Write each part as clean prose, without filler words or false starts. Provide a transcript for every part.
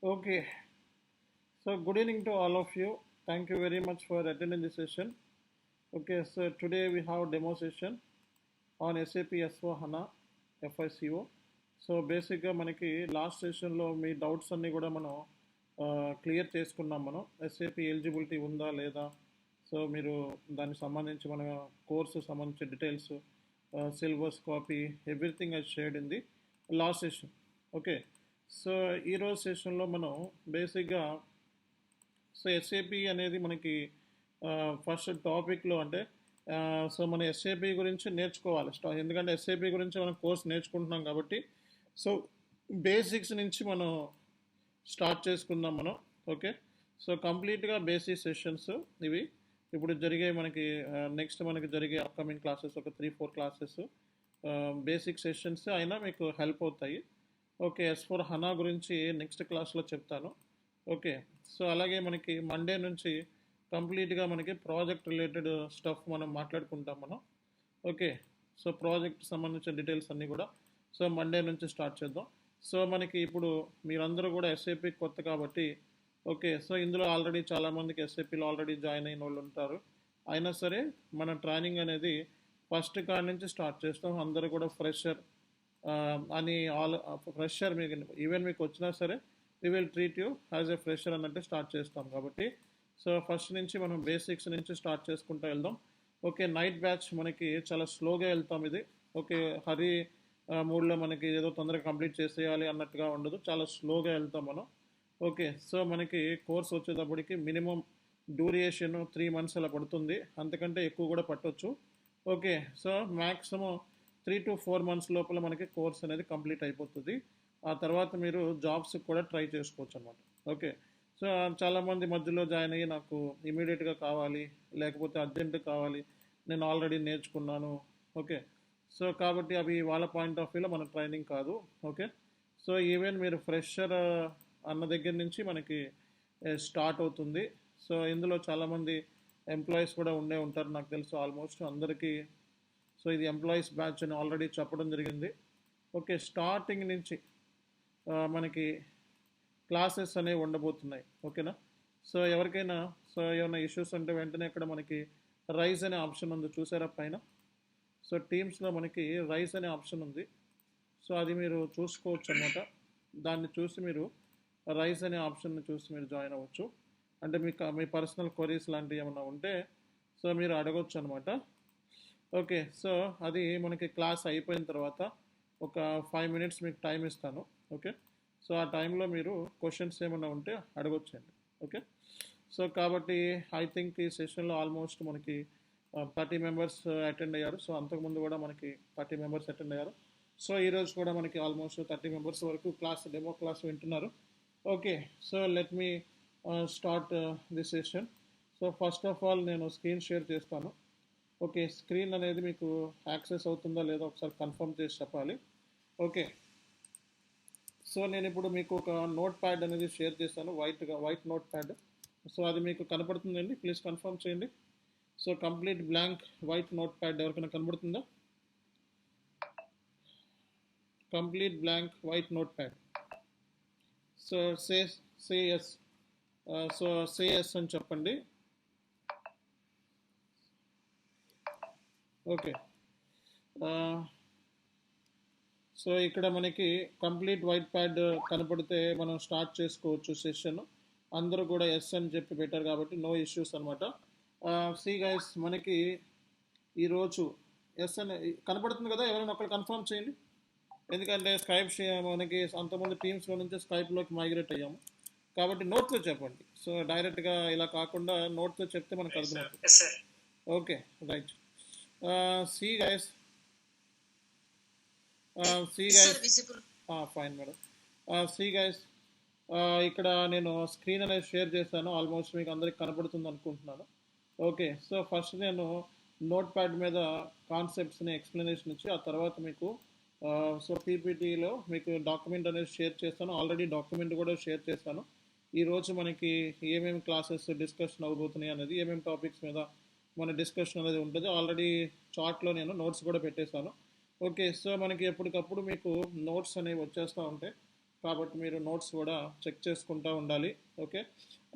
Okay, so good evening to all of you. Thank you very much for attending this session. Okay, so today we have demo session on SAP S/4HANA FICO. So బేసిక్గా మనకి last సెషన్లో మీ doubts అన్నీ కూడా మనం clear చేసుకున్నాం. మనం SAP eligibility ఉందా లేదా, సో మీరు దానికి సంబంధించి మన కోర్సు సంబంధించి details, syllabus copy, everything I shared in the last session. Okay, so ఈరోజు సెషన్లో మనం బేసిక్గా సో ఎస్ఏపి అనేది మనకి ఫస్ట్ టాపిక్లో అంటే సో మన ఎస్ఏపి గురించి నేర్చుకోవాలి. ఎందుకంటే ఎస్ఏపి గురించి మనం కోర్స్ నేర్చుకుంటున్నాం కాబట్టి సో బేసిక్స్ నుంచి మనం స్టార్ట్ చేసుకుందాం మనం. ఓకే, సో కంప్లీట్గా బేసిక్ సెషన్స్ ఇవి ఇప్పుడు జరిగే మనకి నెక్స్ట్ మనకి జరిగే అప్కమింగ్ క్లాసెస్ ఒక 3-4 క్లాసెస్ బేసిక్ సెషన్స్ అయినా మీకు హెల్ప్ అవుతాయి. ఓకే, S/4HANA గురించి నెక్స్ట్ క్లాస్లో చెప్తాను. ఓకే, సో అలాగే మనకి మండే నుంచి కంప్లీట్గా మనకి ప్రాజెక్ట్ రిలేటెడ్ స్టఫ్ మనం మాట్లాడుకుంటాం మనం. ఓకే, సో ప్రాజెక్ట్ సంబంధించిన డీటెయిల్స్ అన్నీ కూడా సో మండే నుంచి స్టార్ట్ చేద్దాం. సో మనకి ఇప్పుడు మీరందరూ కూడా ఎస్ఏపి కొత్త కాబట్టి ఓకే, సో ఇందులో ఆల్రెడీ చాలామందికి ఎస్ఏపిలో ఆల్రెడీ జాయిన్ అయిన వాళ్ళు ఉంటారు. అయినా సరే మన ట్రైనింగ్ అనేది ఫస్ట్ కాడి నుంచి స్టార్ట్ చేస్తాం. అందరూ కూడా ఫ్రెషర్ అని ఫ్రెషర్ మీకు ఈవెన్ మీకు వచ్చినా సరే we will treat you as a fresher అన్నట్టు స్టార్ట్ చేస్తాం కాబట్టి సో ఫస్ట్ నుంచి మనం బేసిక్స్ నుంచి స్టార్ట్ చేసుకుంటూ వెళ్దాం. ఓకే, నైట్ బ్యాచ్ మనకి చాలా స్లోగా వెళ్తాం ఇది. ఓకే, హరి మూడ్లో మనకి ఏదో తొందరగా కంప్లీట్ చేసేయాలి అన్నట్టుగా ఉండదు, చాలా స్లోగా వెళ్తాం మనం. ఓకే, సో మనకి కోర్స్ వచ్చేటప్పటికి మినిమం డ్యూరేషన్ 3 months అలా పడుతుంది, అంతకంటే ఎక్కువ కూడా పట్టవచ్చు. Okay, so maximum 3 to 4 months లోపల మనకి కోర్స్ అనేది కంప్లీట్ అయిపోతుంది. ఆ తర్వాత మీరు జాబ్స్ కూడా ట్రై చేసుకోవచ్చు అనమాట. ఓకే, సో చాలామంది మధ్యలో జాయిన్ అయ్యి నాకు ఇమీడియట్గా కావాలి, లేకపోతే అర్జెంట్ కావాలి, నేను ఆల్రెడీ నేర్చుకున్నాను. ఓకే, సో కాబట్టి అవి వాళ్ళ పాయింట్ ఆఫ్ వ్యూలో మన ట్రైనింగ్ కాదు. ఓకే, సో ఈవెన్ మీరు ఫ్రెషర్ అన్న దగ్గర నుంచి మనకి స్టార్ట్ అవుతుంది. సో ఇందులో చాలామంది ఎంప్లాయీస్ కూడా ఉండే ఉంటారు, నాకు తెలుసు ఆల్మోస్ట్ అందరికీ. సో ఇది ఎంప్లాయీస్ బ్యాచ్ అని ఆల్రెడీ చెప్పడం జరిగింది. ఓకే, స్టార్టింగ్ నుంచి మనకి క్లాసెస్ అనేవి ఉండబోతున్నాయి. ఓకేనా, సో ఎవరికైనా సో ఏమైనా ఇష్యూస్ ఉంటే వెంటనే ఇక్కడ మనకి రైజ్ అనే ఆప్షన్ ఉంది, చూసారా పైన. సో టీమ్స్లో మనకి రైజ్ అనే ఆప్షన్ ఉంది, సో అది మీరు చూసుకోవచ్చు అనమాట. దాన్ని చూసి మీరు రైజ్ అనే ఆప్షన్ని చూసి మీరు జాయిన్ అవ్వచ్చు. అంటే మీకు మీ పర్సనల్ క్వరీస్ లాంటివి ఏమైనా ఉంటే సో మీరు అడగవచ్చు అనమాట. ఓకే, సో అది మనకి క్లాస్ అయిపోయిన తర్వాత ఒక 5 minutes మీకు టైం ఇస్తాను. ఓకే, సో ఆ టైంలో మీరు క్వశ్చన్స్ ఏమైనా ఉంటే అడగొచ్చండి. ఓకే, సో కాబట్టి ఐ థింక్ ఈ సెషన్లో ఆల్మోస్ట్ మనకి 30 members అటెండ్ అయ్యారు. సో అంతకుముందు కూడా మనకి 30 members అటెండ్ అయ్యారు. సో ఈరోజు కూడా మనకి ఆల్మోస్ట్ 30 members వరకు డెమో క్లాస్ వింటున్నారు. Okay, so let me start this session. So first of all నేను స్క్రీన్ షేర్ చేస్తాను. ఓకే, స్క్రీన్ అనేది మీకు యాక్సెస్ అవుతుందా లేదా ఒకసారి కన్ఫర్మ్ చేసి చెప్పాలి. ఓకే, సో నేను ఇప్పుడు మీకు ఒక నోట్ ప్యాడ్ అనేది షేర్ చేస్తాను, వైట్ నోట్ ప్యాడ్. సో అది మీకు కనపడుతుందండి, ప్లీజ్ కన్ఫర్మ్ చేయండి. So complete blank white note pad ఎవరికైనా కనబడుతుందా? Complete blank white note pad. So say yes, so say yes అని చెప్పండి. ఓకే, సో ఇక్కడ మనకి కంప్లీట్ వైట్ ప్యాడ్ కనపడితే మనం స్టార్ట్ చేసుకోవచ్చు సెషన్. అందరూ కూడా ఎస్ అని చెప్పి పెట్టారు కాబట్టి నో ఇష్యూస్ అనమాట. సి గైస్, మనకి ఈరోజు ఎస్ అని కనపడుతుంది కదా, ఎవరైనా ఒకరు కన్ఫర్మ్ చేయండి. ఎందుకంటే స్కైప్ మనకి అంతమంది టీమ్స్లో నుంచి స్కైప్లోకి మైగ్రేట్ అయ్యాము కాబట్టి నోట్తో చెప్పండి. సో డైరెక్ట్గా ఇలా కాకుండా నోట్తో చెప్తే మనకు అర్థమవుతుంది. Okay, right. See guys, fine madam. C guys, ఇక్కడ నేను స్క్రీన్ అనేది షేర్ చేశాను, ఆల్మోస్ట్ మీకు అందరికి కనపడుతుంది అనుకుంటున్నాను. ఓకే, సో ఫస్ట్ నేను నోట్ ప్యాడ్ మీద కాన్సెప్ట్స్ని ఎక్స్ప్లెనేషన్ ఇచ్చి ఆ తర్వాత మీకు సో పీపీటీలో మీకు డాక్యుమెంట్ అనేది షేర్ చేస్తాను. ఆల్రెడీ డాక్యుమెంట్ కూడా షేర్ చేస్తాను. ఈరోజు మనకి ఏమేమి క్లాసెస్ డిస్కషన్ అవ్వబోతున్నాయి అనేది, ఏమేమి టాపిక్స్ మీద మన డిస్కషన్ అనేది ఉంటుంది. ఆల్రెడీ చార్ట్లో నేను నోట్స్ కూడా పెట్టేశాను. ఓకే, సో మనకి ఎప్పటికప్పుడు మీకు నోట్స్ అనేవి వచ్చేస్తూ ఉంటాయి. కాబట్టి మీరు నోట్స్ కూడా చెక్ చేసుకుంటూ ఉండాలి. ఓకే,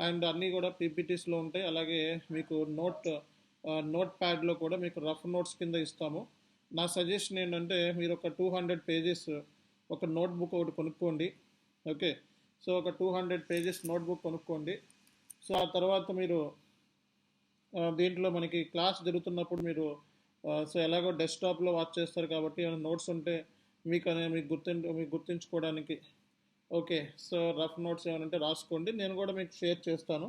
అండ్ అన్నీ కూడా పీపీటీస్లో ఉంటాయి. అలాగే మీకు నోట్ ప్యాడ్లో కూడా మీకు రఫ్ నోట్స్ కింద ఇస్తాము. నా సజెషన్ ఏంటంటే మీరు ఒక 200 పేజెస్ ఒక నోట్బుక్ ఒకటి కొనుక్కోండి. ఓకే, సో ఒక 200 పేజెస్ నోట్బుక్ కొనుక్కోండి. సో ఆ తర్వాత మీరు దీంట్లో మనకి క్లాస్ జరుగుతున్నప్పుడు మీరు సో ఎలాగో డెస్క్టాప్లో వాచ్ చేస్తారు కాబట్టి ఏమైనా నోట్స్ ఉంటే మీకు గుర్తుంచుకోవడానికి. ఓకే, సో రఫ్ నోట్స్ ఏమైనా ఉంటే రాసుకోండి, నేను కూడా మీకు షేర్ చేస్తాను.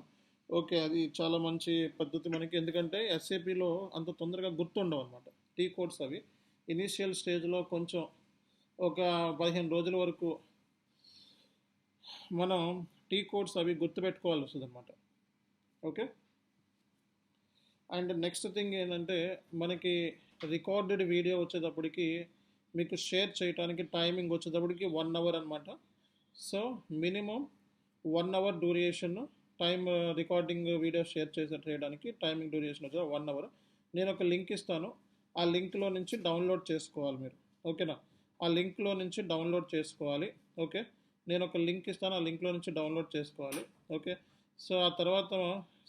ఓకే, అది చాలా మంచి పద్ధతి మనకి, ఎందుకంటే ఎస్ఏపిలో అంత తొందరగా గుర్తుండవు అనమాట టీ కోడ్స్. అవి ఇనీషియల్ స్టేజ్లో కొంచెం ఒక 15 రోజుల వరకు మనం టీ కోడ్స్ అవి గుర్తుపెట్టుకోవాల్సి వస్తుంది అనమాట. ఓకే, అండ్ నెక్స్ట్ థింగ్ ఏంటంటే మనకి రికార్డెడ్ వీడియో వచ్చేటప్పటికి మీకు షేర్ చేయడానికి టైమింగ్ వచ్చేటప్పటికి 1 అవర్ అనమాట. So minimum 1 hour duration time recording video share చేయడానికి టైమింగ్ డ్యూరేషన్ వచ్చి 1 అవర్. నేను ఒక లింక్ ఇస్తాను, ఆ లింక్లో నుంచి డౌన్లోడ్ చేసుకోవాలి మీరు. ఓకేనా, ఆ లింక్లో నుంచి డౌన్లోడ్ చేసుకోవాలి. ఓకే, నేను ఒక లింక్ ఇస్తాను, ఆ లింక్లో నుంచి డౌన్లోడ్ చేసుకోవాలి. ఓకే, సో ఆ తర్వాత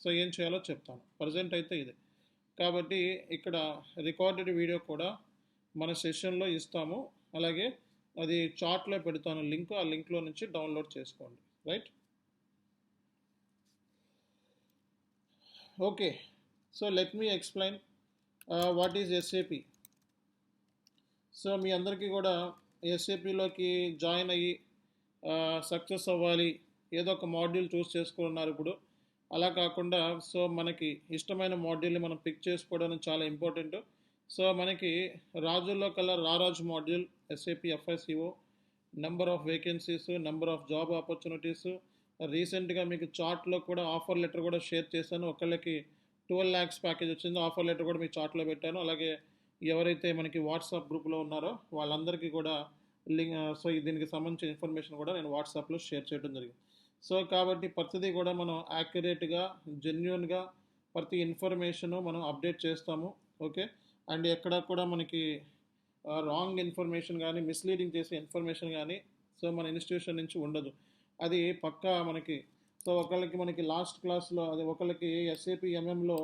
సో ఏం చేయాలో చెప్తాను. ప్రజెంట్ అయితే ఇది కాబట్టి ఇక్కడ రికార్డెడ్ వీడియో కూడా మన సెషన్లో ఇస్తాము. అలాగే అది చార్ట్లో పెడతాను లింక్, ఆ లింక్లో నుంచి డౌన్లోడ్ చేసుకోండి. Right, okay. So let me explain what is SAP. So మీ అందరికీ కూడా ఎస్ఏపిలోకి జాయిన్ అయ్యి సక్సెస్ అవ్వాలి, ఏదో ఒక మాడ్యూల్ చూస్ చేసుకున్నారు ఇప్పుడు. అలా కాకుండా సో మనకి ఇష్టమైన మాడ్యూల్ని మనం పిక్ చేసుకోవడం చాలా ఇంపార్టెంట్. సో మనకి రాజుల్లో కల్లా రారాజు module SAP FICO, number of vacancies, number of job opportunities. రీసెంట్గా మీకు చార్ట్లో కూడా ఆఫర్ లెటర్ కూడా షేర్ చేశాను. ఒకళ్ళకి 12 lakhs ప్యాకేజ్ వచ్చింది, ఆఫర్ లెటర్ కూడా మీ చార్ట్లో పెట్టాను. అలాగే ఎవరైతే మనకి వాట్సాప్ గ్రూప్లో ఉన్నారో వాళ్ళందరికీ కూడా లింక్, సో దీనికి సంబంధించిన ఇన్ఫర్మేషన్ కూడా నేను వాట్సాప్లో షేర్ చేయడం జరిగింది. సో కాబట్టి ప్రతిదీ కూడా మనం యాక్యురేట్గా జెన్యున్గా ప్రతి ఇన్ఫర్మేషను మనం అప్డేట్ చేస్తాము. ఓకే, అండ్ ఎక్కడ కూడా మనకి రాంగ్ ఇన్ఫర్మేషన్ కానీ మిస్లీడింగ్ చేసే ఇన్ఫర్మేషన్ కానీ సో మన ఇన్స్టిట్యూషన్ నుంచి ఉండదు. అది పక్కా మనకి. సో మనకి లాస్ట్ క్లాస్లో అది ఒకళ్ళకి ఎస్ఏపి ఎంఎంలో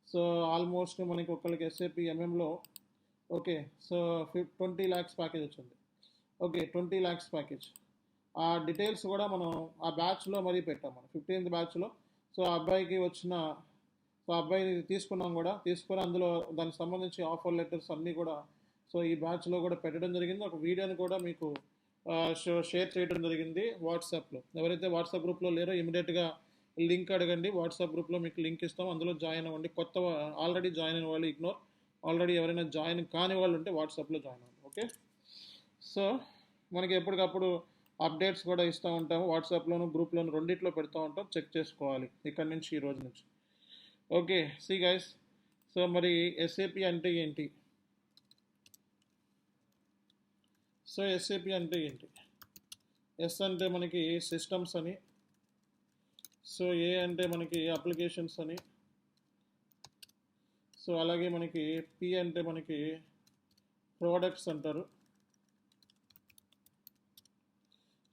సో ఆల్మోస్ట్ మనకి ఒకళ్ళకి ఎస్ఏపి ఎంఎంలో ఓకే సో 20 lakhs ప్యాకేజ్ వచ్చింది. Okay, 20 lakhs package. ఆ డీటెయిల్స్ కూడా మనం ఆ బ్యాచ్లో మరీ పెట్టాం, మనం 15th బ్యాచ్లో. సో ఆ అబ్బాయికి వచ్చిన సో అబ్బాయి తీసుకున్నాం కూడా, తీసుకొని అందులో దానికి సంబంధించి ఆఫర్ లెటర్స్ అన్నీ కూడా సో ఈ బ్యాచ్లో కూడా పెట్టడం జరిగింది. ఒక వీడియోని కూడా మీకు షేర్ చేయడం జరిగింది వాట్సాప్లో. ఎవరైతే వాట్సాప్ గ్రూప్లో లేరో ఇమీడియట్గా లింక్ అడగండి, వాట్సాప్ గ్రూప్లో మీకు లింక్ ఇస్తాం, అందులో జాయిన్ అవ్వండి. కొత్త ఆల్రెడీ జాయిన్ అయిన వాళ్ళు ఇగ్నోర్, ఆల్రెడీ ఎవరైనా జాయిన్ కాని వాళ్ళు ఉంటే వాట్సాప్లో జాయిన్ అవ్వండి. ఓకే, సో మనకి ఎప్పటికప్పుడు అప్డేట్స్ కూడా ఇస్తూ ఉంటాము, వాట్సాప్లోను గ్రూప్లోను రెండిట్లో పెడతా ఉంటాం, చెక్ చేసుకోవాలి ఇక్కడ నుంచి ఈ రోజు నుంచి. ఓకే, సి గైస్, సో మరి ఎస్ఏపి అంటే ఏంటి? సో ఎస్ఏపి అంటే ఏంటి? ఎస్ అంటే మనకి సిస్టమ్స్ అని, సో ఏ అంటే మనకి అప్లికేషన్స్ అని, సో అలాగే మనకి పి అంటే మనకి ప్రోడక్ట్స్ అంటారు.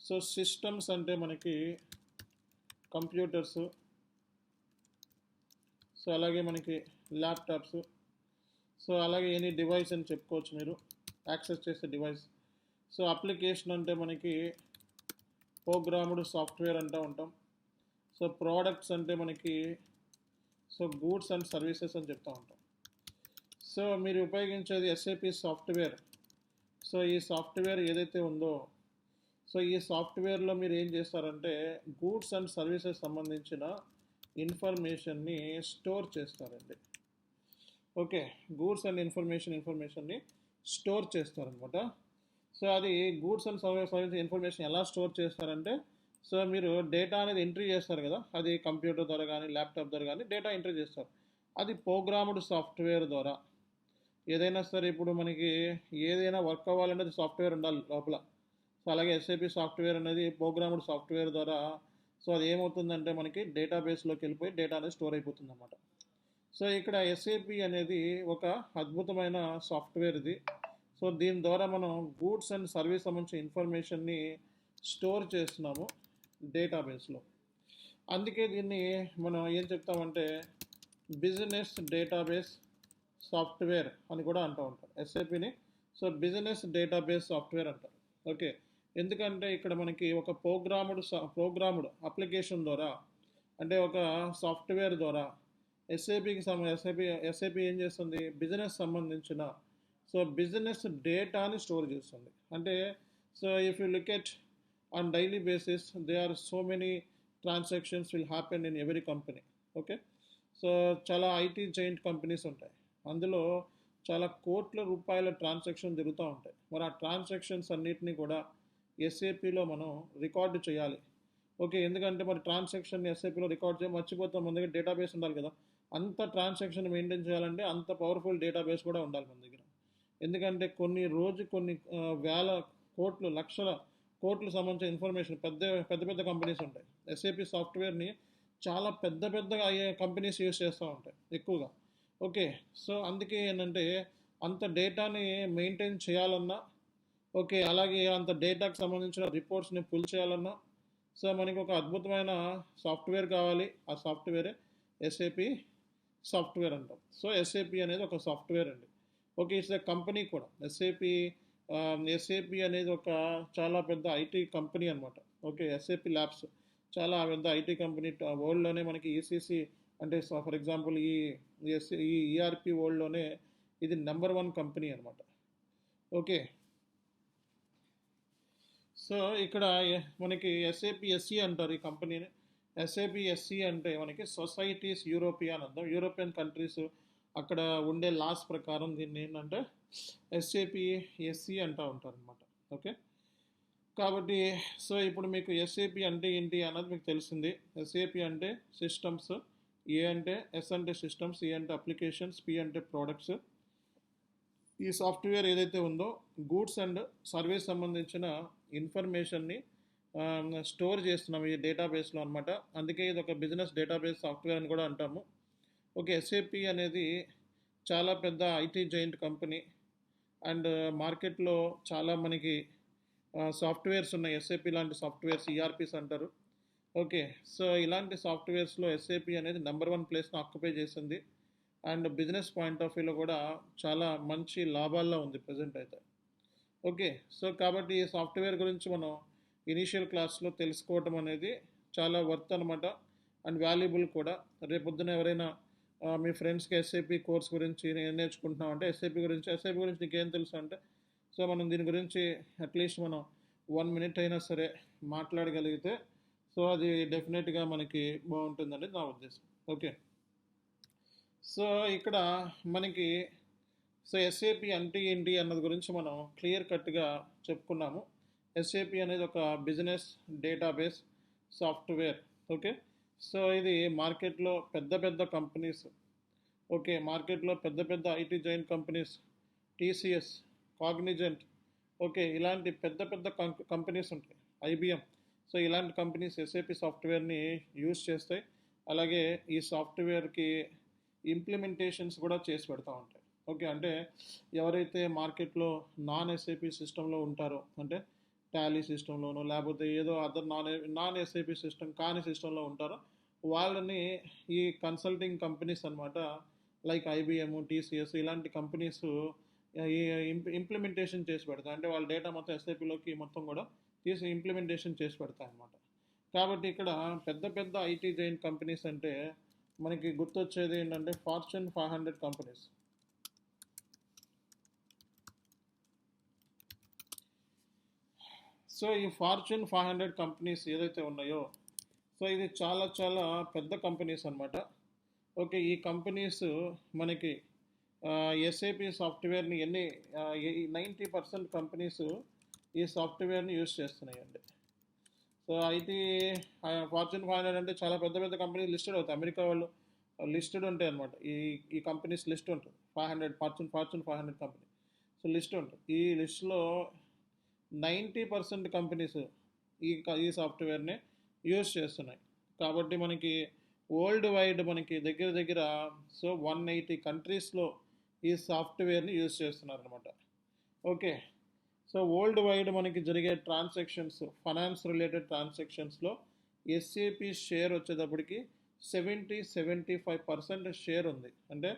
సో సిస్టమ్స్ అంటే మనకి కంప్యూటర్స్, సో అలాగే మనకి ల్యాప్టాప్స్, సో అలాగే ఎనీ డివైస్ అని చెప్పుకోవచ్చు మీరు, యాక్సెస్ చేసే డివైస్. సో అప్లికేషన్ అంటే మనకి ప్రోగ్రామ్డ్ సాఫ్ట్వేర్ అంటూ ఉంటాం. సో ప్రోడక్ట్స్ అంటే మనకి సో గూడ్స్ అండ్ సర్వీసెస్ అని చెప్తూ ఉంటాం. సో మీరు ఉపయోగించేది ఎస్ఏపి సాఫ్ట్వేర్. సో ఈ సాఫ్ట్వేర్ ఏదైతే ఉందో సో ఈ సాఫ్ట్వేర్లో మీరు ఏం చేస్తారంటే గూడ్స్ అండ్ సర్వీసెస్ సంబంధించిన ఇన్ఫర్మేషన్ని స్టోర్ చేస్తారండి. ఓకే, గూడ్స్ అండ్ ఇన్ఫర్మేషన్ని స్టోర్ చేస్తారనమాట. సో అది గూడ్స్ అండ్ సర్వీస్ ఇన్ఫర్మేషన్ ఎలా స్టోర్ చేస్తారంటే సో మీరు డేటా అనేది ఎంట్రీ చేస్తారు కదా, అది కంప్యూటర్ ద్వారా కానీ ల్యాప్టాప్ ద్వారా కానీ డేటా ఎంట్రీ చేస్తారు. అది ప్రోగ్రామ్డ్ సాఫ్ట్వేర్ ద్వారా. ఏదైనా సరే ఇప్పుడు మనకి ఏదైనా వర్క్ అవ్వాలంటే అది సాఫ్ట్వేర్ ఉండాలి లోపల. సో అలాగే ఎస్ఏపి సాఫ్ట్వేర్ అనేది ప్రోగ్రామ్డ్ సాఫ్ట్వేర్ ద్వారా సో అది ఏమవుతుందంటే మనకి డేటాబేస్లోకి వెళ్ళిపోయి డేటా అనేది స్టోర్ అయిపోతుంది అన్నమాట. సో ఇక్కడ ఎస్ఏపి అనేది ఒక అద్భుతమైన సాఫ్ట్వేర్ ఇది. సో దీని ద్వారా మనం గూడ్స్ అండ్ సర్వీస్ సంబంధించిన ఇన్ఫర్మేషన్ని స్టోర్ చేస్తున్నాము డేటాబేస్లో. అందుకే దీన్ని మనం ఏం చెప్తామంటే బిజినెస్ డేటాబేస్ సాఫ్ట్వేర్ అని కూడా అంటూ ఉంటారు ఎస్ఏపిని. సో బిజినెస్ డేటాబేస్ సాఫ్ట్వేర్ అంటారు. ఓకే, ఎందుకంటే ఇక్కడ మనకి ఒక ప్రోగ్రాముడ్ అప్లికేషన్ ద్వారా, అంటే ఒక సాఫ్ట్వేర్ ద్వారా ఎస్ఏపి ఏం చేస్తుంది, బిజినెస్ సంబంధించిన బిజినెస్ డేటాని స్టోర్ చేస్తుంది. అంటే so if you look at on daily basis they are so many transactions will happen in every company. Okay, so చాలా ఐటీ జైంట్ కంపెనీస్ ఉంటాయి, అందులో చాలా కోట్ల రూపాయల ట్రాన్సాక్షన్ జరుగుతూ ఉంటాయి. మరి ఆ ట్రాన్సాక్షన్స్ అన్నిటినీ కూడా ఎస్ఏపిలో మనం రికార్డు చేయాలి. ఓకే, ఎందుకంటే మరి ట్రాన్సాక్షన్ ఎస్ఏపిలో రికార్డ్ చేయాలి, మర్చిపోతాం, మన దగ్గర డేటాబేస్ ఉండాలి కదా. అంత ట్రాన్సాక్షన్ మెయింటైన్ చేయాలంటే అంత పవర్ఫుల్ డేటాబేస్ కూడా ఉండాలి మన దగ్గర. ఎందుకంటే కొన్ని వేల కోట్లు లక్షల కోట్లు సంబంధించిన ఇన్ఫర్మేషన్ పెద్ద పెద్ద పెద్ద కంపెనీస్ ఉంటాయి. ఎస్ఏపి సాఫ్ట్వేర్ని చాలా పెద్ద పెద్దగా అయ్యే కంపెనీస్ యూస్ చేస్తూ ఉంటాయి ఎక్కువగా. ఓకే, సో అందుకే ఏంటంటే అంత డేటాని మెయింటైన్ చేయాలన్నా, ఓకే, అలాగే అంత డేటాకు సంబంధించిన రిపోర్ట్స్ని పుల్ చేయాలన్నా సో మనకి ఒక అద్భుతమైన సాఫ్ట్వేర్ కావాలి. ఆ సాఫ్ట్వేరే ఎస్ఏపి సాఫ్ట్వేర్ అంటాం. సో ఎస్ఏపి అనేది ఒక సాఫ్ట్వేర్ అండి. ఓకే, ఇట్స్ ఎ కంపెనీ కూడా. ఎస్ఏపి అనేది ఒక చాలా పెద్ద ఐటీ కంపెనీ అనమాట. ఓకే, ఎస్ఏపి ల్యాబ్స్ చాలా పెద్ద ఐటీ కంపెనీ. వరల్డ్లోనే మనకి ఈసీసీ అంటే ఫర్ ఎగ్జాంపుల్ ఈ ఈఆర్పి వరల్డ్లోనే ఇది నెంబర్ 1 కంపెనీ అనమాట. ఓకే, సో ఇక్కడ మనకి ఎస్ఏపిఎస్సి అంటారు ఈ కంపెనీని. ఎస్ఏపిఎస్సి అంటే మనకి సొసైటీస్ యూరోపియన్ అంటాం. యూరోపియన్ కంట్రీస్ అక్కడ ఉండే లాస్ ప్రకారం దీన్ని ఏంటంటే ఎస్ఏపిఎస్సి అంటూ ఉంటారు అనమాట. ఓకే, కాబట్టి సో ఇప్పుడు మీకు ఎస్ఏపి అంటే ఏంటి అన్నది మీకు తెలిసింది. ఎస్ఏపి అంటే సిస్టమ్స్, ఏ అంటే ఎస్ అంటే సిస్టమ్స్, ఏ అంటే అప్లికేషన్స్, పి అంటే ప్రోడక్ట్స్. ఈ సాఫ్ట్వేర్ ఏదైతే ఉందో గూడ్స్ అండ్ సర్వీస్ సంబంధించిన ఇన్ఫర్మేషన్ని స్టోర్ చేస్తున్నాం ఈ డేటాబేస్లో అనమాట. అందుకే ఇది ఒక బిజినెస్ డేటాబేస్ సాఫ్ట్వేర్ అని కూడా అంటాము. ఓకే, ఎస్ఏపి అనేది చాలా పెద్ద ఐటీ జైంట్ కంపెనీ అండ్ మార్కెట్లో చాలా మనకి సాఫ్ట్వేర్స్ ఉన్నాయి. ఎస్ఏపి లాంటి సాఫ్ట్వేర్స్ ఈఆర్పీస్ అంటారు. ఓకే, సో ఇలాంటి సాఫ్ట్వేర్స్లో ఎస్ఏపి అనేది నెంబర్ 1 ప్లేస్ను ఆక్యుపై చేసింది అండ్ బిజినెస్ పాయింట్ ఆఫ్ వ్యూలో కూడా చాలా మంచి లాభాల్లో ఉంది ప్రజెంట్ అయితే. ఓకే, సో కాబట్టి ఈ సాఫ్ట్వేర్ గురించి మనం ఇనీషియల్ క్లాస్లో తెలుసుకోవటం అనేది చాలా వర్త్ అనమాట అండ్ వాల్యుబుల్ కూడా. రేపొద్దున ఎవరైనా మీ ఫ్రెండ్స్కి ఎస్ఏపి కోర్స్ గురించి నేను నేర్చుకుంటున్నాం అంటే ఎస్ఏపి గురించి నీకేం తెలుసు అంటే సో మనం దీని గురించి అట్లీస్ట్ మనం 1 minute అయినా సరే మాట్లాడగలిగితే సో అది డెఫినెట్గా మనకి బాగుంటుందని నా ఉద్దేశం. ఓకే, సో ఇక్కడ మనకి సో ఎస్ఏపి అంటే ఏంటి అన్నది గురించి మనం క్లియర్ కట్గా చెప్పుకున్నాము. ఎస్ఏపి అనేది ఒక business database software. Okay, so ఇది మార్కెట్లో పెద్ద పెద్ద కంపెనీస్, ఓకే, మార్కెట్లో పెద్ద పెద్ద IT giant companies, TCS, Cognizant, okay, ఇలాంటి పెద్ద పెద్ద కంపెనీస్ ఉంటాయి, ఐబిఎం. సో ఇలాంటి కంపెనీస్ ఎస్ఏపి సాఫ్ట్వేర్ని యూజ్ చేస్తాయి. అలాగే ఈ సాఫ్ట్వేర్కి ఇంప్లిమెంటేషన్స్ కూడా చేసి పెడతా ఉంటాయి. ఓకే, అంటే ఎవరైతే మార్కెట్లో నాన్ ఎస్ఏపి సిస్టంలో ఉంటారో, అంటే టాలీ సిస్టంలోనో లేకపోతే ఏదో అదర్ నాన్ ఎస్ఏపి సిస్టమ్ కాని సిస్టంలో ఉంటారో వాళ్ళని ఈ కన్సల్టింగ్ కంపెనీస్ అనమాట, లైక్ ఐబిఎం, టీసీఎస్ ఇలాంటి కంపెనీస్ ఈ ఇంప్లిమెంటేషన్ చేసి పెడతాయి. అంటే వాళ్ళ డేటా మొత్తం ఎస్ఏపిలోకి మొత్తం కూడా తీసి ఇంప్లిమెంటేషన్ చేసి పెడతాయి అన్నమాట. కాబట్టి ఇక్కడ పెద్ద పెద్ద ఐటీ జైంట్ కంపెనీస్ అంటే మనకి గుర్తొచ్చేది ఏంటంటే ఫార్చ్యూన్ 500 కంపెనీస్. సో ఈ ఫార్చ్యూన్ 500 కంపెనీస్ ఏదైతే ఉన్నాయో సో ఇది చాలా చాలా పెద్ద కంపెనీస్ అనమాట. ఓకే, ఈ కంపెనీస్ మనకి ఎస్ఏపి సాఫ్ట్వేర్ని 90% కంపెనీస్ ఈ సాఫ్ట్వేర్ని యూజ్ చేస్తున్నాయండి. సో ఐటీ ఫార్చ్యూన్ 500 అంటే చాలా పెద్ద పెద్ద కంపెనీస్ లిస్టెడ్ అవుతాయి. అమెరికా వాళ్ళు లిస్టెడ్ ఉంటాయి అనమాట. ఈ కంపెనీస్ లిస్ట్ ఉంటుంది. 500 ఫార్చ్యూన్ 500 కంపెనీ సో లిస్ట్ ఉంటుంది. ఈ లిస్ట్లో 90% కంపెనీస్ ఈ సాఫ్ట్వేర్ని యూజ్ చేస్తున్నాయి. కాబట్టి మనకి వరల్డ్ వైడ్ మనకి దగ్గర దగ్గర సో 180 కంట్రీస్లో ఈ సాఫ్ట్వేర్ని యూజ్ చేస్తున్నారు అనమాట. ఓకే, సో వరల్డ్ వైడ్ మనకి జరిగే ట్రాన్సాక్షన్స్, ఫైనాన్స్ రిలేటెడ్ ట్రాన్సాక్షన్స్లో ఎస్ఏపి షేర్ వచ్చేటప్పటికి 75% షేర్ ఉంది. అంటే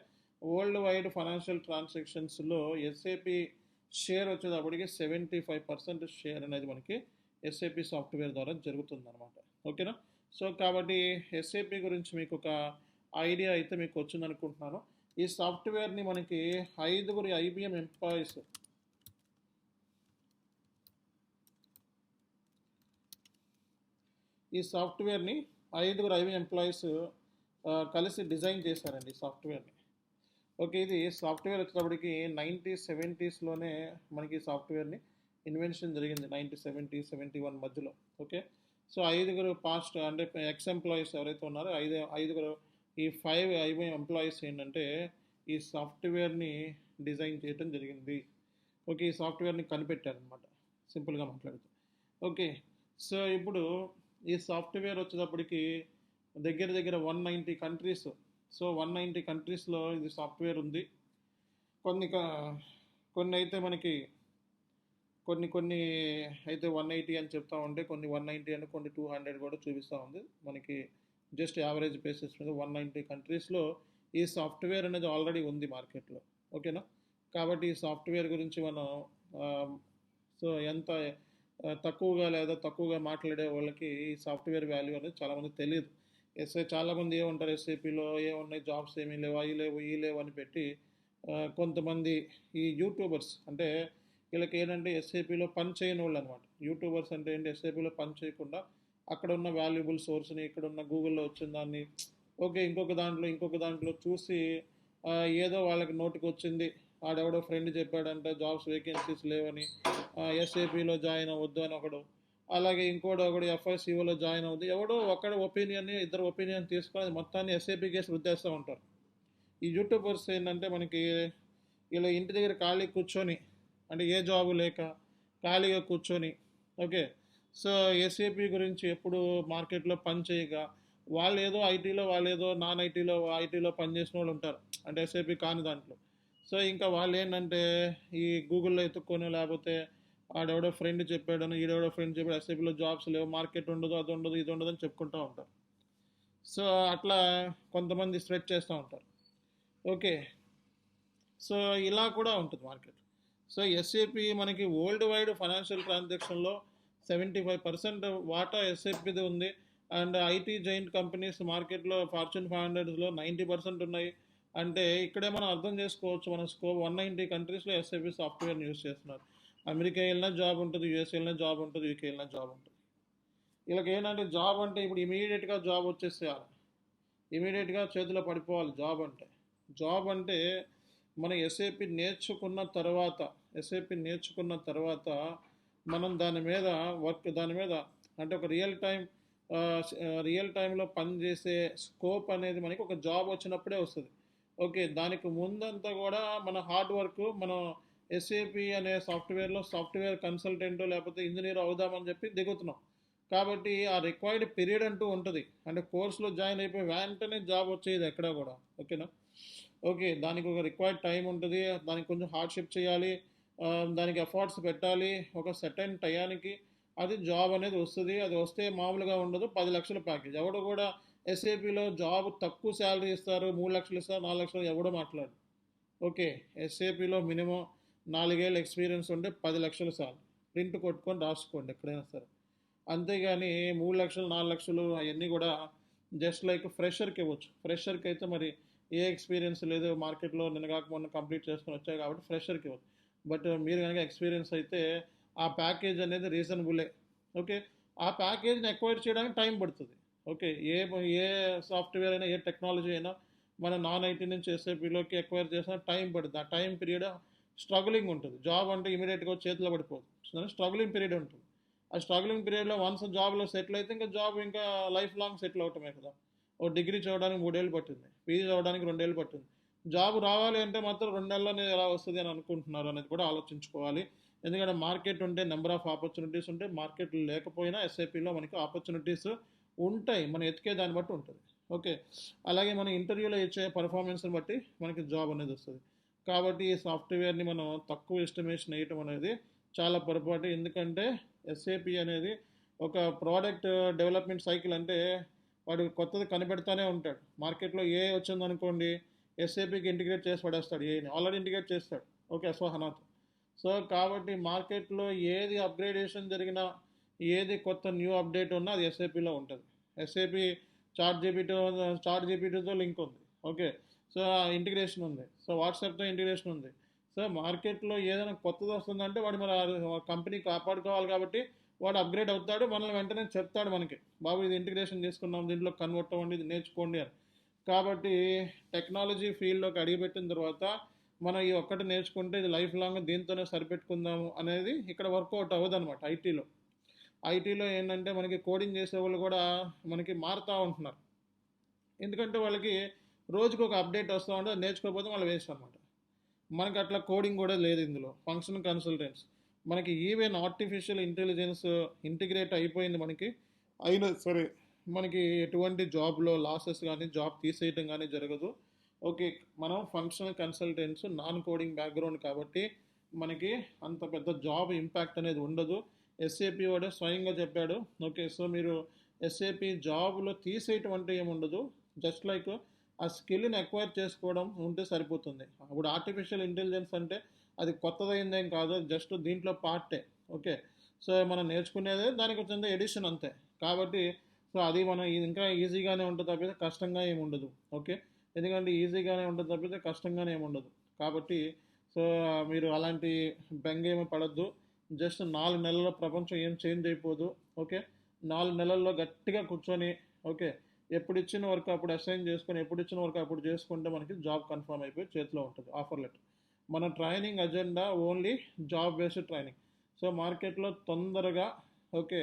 వరల్డ్ వైడ్ ఫైనాన్షియల్ ట్రాన్సాక్షన్స్లో ఎస్ఏపి షేర్ వచ్చేటప్పటికి 75% షేర్ అనేది మనకి ఎస్ఏపి సాఫ్ట్వేర్ ద్వారా జరుగుతుంది అనమాట. ఓకేనా? సో కాబట్టి ఎస్ఏపి గురించి మీకు ఒక ఐడియా అయితే మీకు వచ్చింది అనుకుంటున్నాను. ఈ సాఫ్ట్వేర్ని మనకి 5 ఐబిఎం ఎంప్లాయీస్, ఈ సాఫ్ట్వేర్ని 5 ఐబిఎం ఎంప్లాయీస్ కలిసి డిజైన్ చేశారండి ఈ సాఫ్ట్వేర్ని. ఓకే, ఇది సాఫ్ట్వేర్ వచ్చేటప్పటికి 1970s మనకి సాఫ్ట్వేర్ని ఇన్వెన్షన్ జరిగింది, 1970, 71 మధ్యలో. ఓకే, సో 5 పాస్ట్ అంటే ఎక్స్ ఎంప్లాయీస్ ఎవరైతే ఉన్నారో 5 ఈ 5 ఐబిఎం ఎంప్లాయీస్ ఏంటంటే ఈ సాఫ్ట్వేర్ని డిజైన్ చేయడం జరిగింది. ఓకే, ఈ సాఫ్ట్వేర్ని కనిపెట్టారనమాట, సింపుల్గా మాట్లాడుతూ. ఓకే, సో ఇప్పుడు ఈ సాఫ్ట్వేర్ వచ్చేటప్పటికి దగ్గర దగ్గర 190 కంట్రీస్, సో 190 కంట్రీస్లో ఇది సాఫ్ట్వేర్ ఉంది. కొన్ని అయితే మనకి కొన్ని అయితే 180 అని చెప్తా ఉంటే, కొన్ని 190 అని, కొన్ని 200 కూడా చూపిస్తూ ఉంది మనకి. జస్ట్ యావరేజ్ బేసిస్ మీద 190 కంట్రీస్లో ఈ సాఫ్ట్వేర్ అనేది ఆల్రెడీ ఉంది మార్కెట్లో. ఓకేనా? కాబట్టి ఈ సాఫ్ట్వేర్ గురించి మనం సో ఎంత తక్కువగా లేదా తక్కువగా మాట్లాడే వాళ్ళకి ఈ సాఫ్ట్వేర్ వాల్యూ అనేది చాలామంది తెలియదు. చాలామంది ఏమంటారు, ఎస్ఏపీలో ఏమున్నాయి, జాబ్స్ ఏమీ లేవు, ఈ లేవు అని పెట్టి కొంతమంది ఈ యూట్యూబర్స్, అంటే వీళ్ళకి ఏంటంటే ఎస్ఏపీలో పని చేయని వాళ్ళు అనమాట. యూట్యూబర్స్ అంటే ఏంటి, ఎస్ఏపీలో పని చేయకుండా అక్కడ ఉన్న వాల్యుబుల్ సోర్స్ని, ఇక్కడ ఉన్న గూగుల్లో వచ్చిన దాన్ని ఓకే ఇంకొక దాంట్లో చూసి ఏదో వాళ్ళకి నోటికి వచ్చింది, ఆడెవడో ఫ్రెండ్ చెప్పాడంటే జాబ్స్ వేకెన్సీస్ లేవని ఎస్ఏపీలో జాయిన్ అవ్వద్దు అని ఒకడు, అలాగే ఒకడు ఎఫ్ఐసిఓలో జాయిన్ అవుద్ది, ఎవడో ఒకటి ఒపీనియన్ని, ఇద్దరు ఒపీనియన్ తీసుకొని మొత్తాన్ని ఎస్ఏపీ కేసు రుద్దేస్తూ ఉంటారు. ఈ యూట్యూబర్స్ ఏంటంటే మనకి ఇలా ఇంటి దగ్గర ఖాళీ కూర్చొని, అంటే ఏ జాబు లేక ఖాళీగా కూర్చొని, ఓకే, సో ఎస్ఏపీ గురించి ఎప్పుడు మార్కెట్లో పని చేయగా వాళ్ళు ఏదో నాన్ ఐటీలో పనిచేసిన వాళ్ళు ఉంటారు, అంటే ఎస్ఏపీ కాని దాంట్లో. సో ఇంకా వాళ్ళు ఏంటంటే ఈ గూగుల్లో ఎత్తుక్కొని, లేకపోతే ఆడెవడో ఫ్రెండ్ చెప్పాడని, ఈడెవడో ఫ్రెండ్ చెప్పాడు, ఎస్ఏపీలో జాబ్స్ లేవు, మార్కెట్ ఉండదు, అది ఉండదు, ఇది ఉండదు అని చెప్పుకుంటూ ఉంటారు. సో అట్లా కొంతమంది స్ప్రెడ్ చేస్తూ ఉంటారు. ఓకే, సో ఇలా కూడా ఉంటుంది మార్కెట్. సో ఎస్ఏపి మనకి వరల్డ్ వైడ్ ఫైనాన్షియల్ ట్రాన్సాక్షన్లో 75% వాటా ఎస్ఏపిది ఉంది. అండ్ ఐటీ జైంట్ కంపెనీస్ మార్కెట్లో ఫార్చ్యూన్ 500లో 90% ఉన్నాయి. అంటే ఇక్కడే మనం అర్థం చేసుకోవచ్చు, మన 190 కంట్రీస్లో ఎస్ఏపి సాఫ్ట్వేర్ని యూస్ చేస్తున్నారు. అమెరికా వెళ్ళినా జాబ్ ఉంటుంది, యూఎస్ వెళ్ళినా జాబ్ ఉంటుంది, యూకే వెళ్ళినా జాబ్ ఉంటుంది. వీళ్ళకి ఏంటంటే జాబ్ అంటే ఇప్పుడు ఇమీడియట్గా జాబ్ వచ్చేసేయాలి, ఇమీడియట్గా చేతిలో పడిపోవాలి జాబ్ అంటే మన ఎస్ఏపి నేర్చుకున్న తర్వాత మనం దాని మీద అంటే ఒక రియల్ టైంలో పనిచేసే స్కోప్ అనేది మనకి ఒక జాబ్ వచ్చినప్పుడే వస్తుంది. ఓకే, దానికి ముందంతా కూడా మన హార్డ్ వర్క్, మనం ఎస్ఏపి అనే సాఫ్ట్వేర్ కన్సల్టెంట్ లేకపోతే ఇంజనీర్ అవుదామని చెప్పి దిగుతున్నాం. కాబట్టి ఆ రిక్వైర్డ్ పీరియడ్ అంటూ ఉంటుంది, అంటే కోర్సులో జాయిన్ అయిపోయి వెంటనే జాబ్ వచ్చేది ఎక్కడా కూడా. ఓకేనా? ఓకే, దానికి ఒక రిక్వైర్డ్ టైం ఉంటుంది, దానికి కొంచెం హార్డ్షిప్ చేయాలి, దానికి ఎఫర్ట్స్ పెట్టాలి. ఒక సర్టెన్ టయానికి అది జాబ్ అనేది వస్తుంది. అది వస్తే మామూలుగా ఉండదు, 10 లక్షల ప్యాకేజ్. ఎవడు కూడా ఎస్ఏపిలో జాబ్ తక్కువ శాలరీ ఇస్తారు, 3 లక్షలు ఇస్తారు, 4 లక్షలు ఎవడో మాట్లాడు. ఓకే, ఎస్ఏపిలో మినిమం 4 ఏళ్ళ ఎక్స్పీరియన్స్ ఉంటే 10 లక్షలు సార్లు ప్రింట్ కొట్టుకొని రాసుకోండి ఎక్కడైనా సరే. అంతేగాని 3 లక్షలు 4 లక్షలు అవన్నీ కూడా జస్ట్ లైక్ ఫ్రెషర్కి ఇవ్వచ్చు. ఫ్రెషర్కి అయితే మరి ఏ ఎక్స్పీరియన్స్ లేదు, మార్కెట్లో నిన్నగాక మొన్న కంప్లీట్ చేసుకొని వచ్చాయి కాబట్టి ఫ్రెషర్కి ఇవ్వచ్చు. బట్ మీరు కనుక ఎక్స్పీరియన్స్ అయితే ఆ ప్యాకేజ్ అనేది రీజనబులే. ఓకే, ఆ ప్యాకేజ్ని ఎక్వైర్ చేయడానికి టైం పడుతుంది. ఓకే, ఏ సాఫ్ట్వేర్ అయినా, ఏ టెక్నాలజీ అయినా మన నాన్ ఐటీ నుంచి ఎస్ఏపీలోకి ఎక్వైర్ చేసిన టైం పడుతుంది. ఆ టైం పీరియడ్ స్ట్రగులింగ్ ఉంటుంది. జాబ్ అంటే ఇమీడియట్గా చేతిలో పడిపోదు, స్ట్రగులింగ్ పీరియడ్ ఉంటుంది. ఆ స్ట్రగులింగ్ పీరియడ్లో వన్స్ జాబ్లో సెటిల్ అయితే ఇంకా జాబ్ ఇంకా లైఫ్ లాంగ్ సెటిల్ అవటమే కదా. ఓ డిగ్రీ చదవడానికి 3 ఏళ్ళు పట్టింది, పీజీ చదవడానికి 2 ఏళ్ళు పట్టింది. జాబ్ రావాలి అంటే మాత్రం 2 నెలల్లోనే ఎలా వస్తుంది అని అనుకుంటున్నారు అనేది కూడా ఆలోచించుకోవాలి. ఎందుకంటే మార్కెట్ ఉంటే నెంబర్ ఆఫ్ ఆపర్చునిటీస్ ఉంటాయి, మార్కెట్ లేకపోయినా ఎస్ఐపిలో మనకి ఆపర్చునిటీస్ ఉంటాయి, మనం ఎతికే దాన్ని బట్టి ఉంటుంది. ఓకే, అలాగే మన ఇంటర్వ్యూలో ఇచ్చే పర్ఫార్మెన్స్ని బట్టి మనకి జాబ్ అనేది వస్తుంది. కాబట్టి ఈ సాఫ్ట్వేర్ని మనం తక్కువ ఎస్టిమేషన్ వేయటం అనేది చాలా పొరపాటు. ఎందుకంటే ఎస్ఏపి అనేది ఒక ప్రోడక్ట్ డెవలప్మెంట్ సైకిల్ అంటే వాడు కొత్తది కనిపెడతానే ఉంటాడు. మార్కెట్లో ఏ వచ్చిందనుకోండి ఎస్ఏపికి ఇంటిగ్రేట్ చేసి పడేస్తాడు. ఏని ఆల్రెడీ ఇంటిగ్రేట్ చేస్తాడు. ఓకే, ఎస్వహనాతో. సో కాబట్టి మార్కెట్లో ఏది అప్గ్రేడేషన్ జరిగినా ఏది కొత్త న్యూ అప్డేట్ ఉన్నా అది ఎస్ఏపిలో ఉంటుంది. ఎస్ఏపి చాట్ జీపీటీతో లింక్ ఉంది. ఓకే, సో ఇంటిగ్రేషన్ ఉంది. సో వాట్సాప్తో ఇంటిగ్రేషన్ ఉంది. సో మార్కెట్లో ఏదైనా కొత్తది వస్తుందంటే వాడు మన కంపెనీ కాపాడుకోవాలి కాబట్టి వాడు అప్గ్రేడ్ అవుతాడు. మనల్ని వెంటనే చెప్తాడు మనకి, బాబు ఇది ఇంటిగ్రేషన్ చేసుకున్నాం, దీంట్లో కన్వర్ట్ అవ్వండి, ఇది నేర్చుకోండి అని. కాబట్టి టెక్నాలజీ ఫీల్డ్లోకి అడిగిపెట్టిన తర్వాత మనం ఈ ఒక్కటి నేర్చుకుంటే ఇది లైఫ్ లాంగ్ దీంతోనే సరిపెట్టుకుందాము అనేది ఇక్కడ వర్కౌట్ అవ్వదు అనమాట. ఐటీలో ఏంటంటే మనకి కోడింగ్ చేసే వాళ్ళు కూడా మనకి మారుతూ ఉంటున్నారు. ఎందుకంటే వాళ్ళకి రోజుకు ఒక అప్డేట్ వస్తూ ఉంటే అది నేర్చుకోకపోతే వాళ్ళు వేస్ట్ అనమాట. మనకి అట్లా కోడింగ్ కూడా లేదు ఇందులో. ఫంక్షన్ కన్సల్టెంట్స్ మనకి ఈవెన్ ఆర్టిఫిషియల్ ఇంటెలిజెన్స్ ఇంటిగ్రేట్ అయిపోయింది మనకి. అయినా సరే మనకి ఎటువంటి జాబ్లో లాసెస్ కానీ జాబ్ తీసేయటం కానీ జరగదు. ఓకే, మనం functional consultants non coding background కాబట్టి మనకి అంత పెద్ద జాబ్ ఇంపాక్ట్ అనేది ఉండదు. ఎస్ఏపి వాడే స్వయంగా చెప్పాడు. ఓకే, సో మీరు ఎస్ఏపి జాబ్లో తీసేయటం అంటే ఏముండదు. జస్ట్ లైక్ ఆ స్కిల్ని అక్వైర్ చేసుకోవడం ఉంటే సరిపోతుంది. ఇప్పుడు ఆర్టిఫిషియల్ ఇంటెలిజెన్స్ అంటే అది కొత్తదైందేం కాదు, జస్ట్ దీంట్లో పార్టే. ఓకే, సో మనం నేర్చుకునేదే దానికి వచ్చింది ఎడిషన్ అంతే. కాబట్టి సో అది మనం ఇంకా ఈజీగానే ఉంటుంది తప్పితే కష్టంగా ఏమి ఉండదు. ఓకే, ఎందుకంటే ఈజీగానే ఉంటుంది తప్పితే కష్టంగానే ఏమి ఉండదు. కాబట్టి సో మీరు అలాంటి బెంగ ఏమీ పడద్దు. జస్ట్ 4 నెలల్లో ప్రపంచం ఏం చేంజ్ అయిపోదు. ఓకే, 4 నెలల్లో గట్టిగా కూర్చొని ఓకే ఎప్పుడు ఇచ్చిన వర్క్ అప్పుడు అసైన్ చేసుకొని ఎప్పుడు ఇచ్చిన వర్క్ అప్పుడు చేసుకుంటే మనకి జాబ్ కన్ఫర్మ్ అయిపోయి చేతిలో ఉంటుంది ఆఫర్ లెటర్. మన training agenda only job based training. So మార్కెట్లో తొందరగా ఓకే,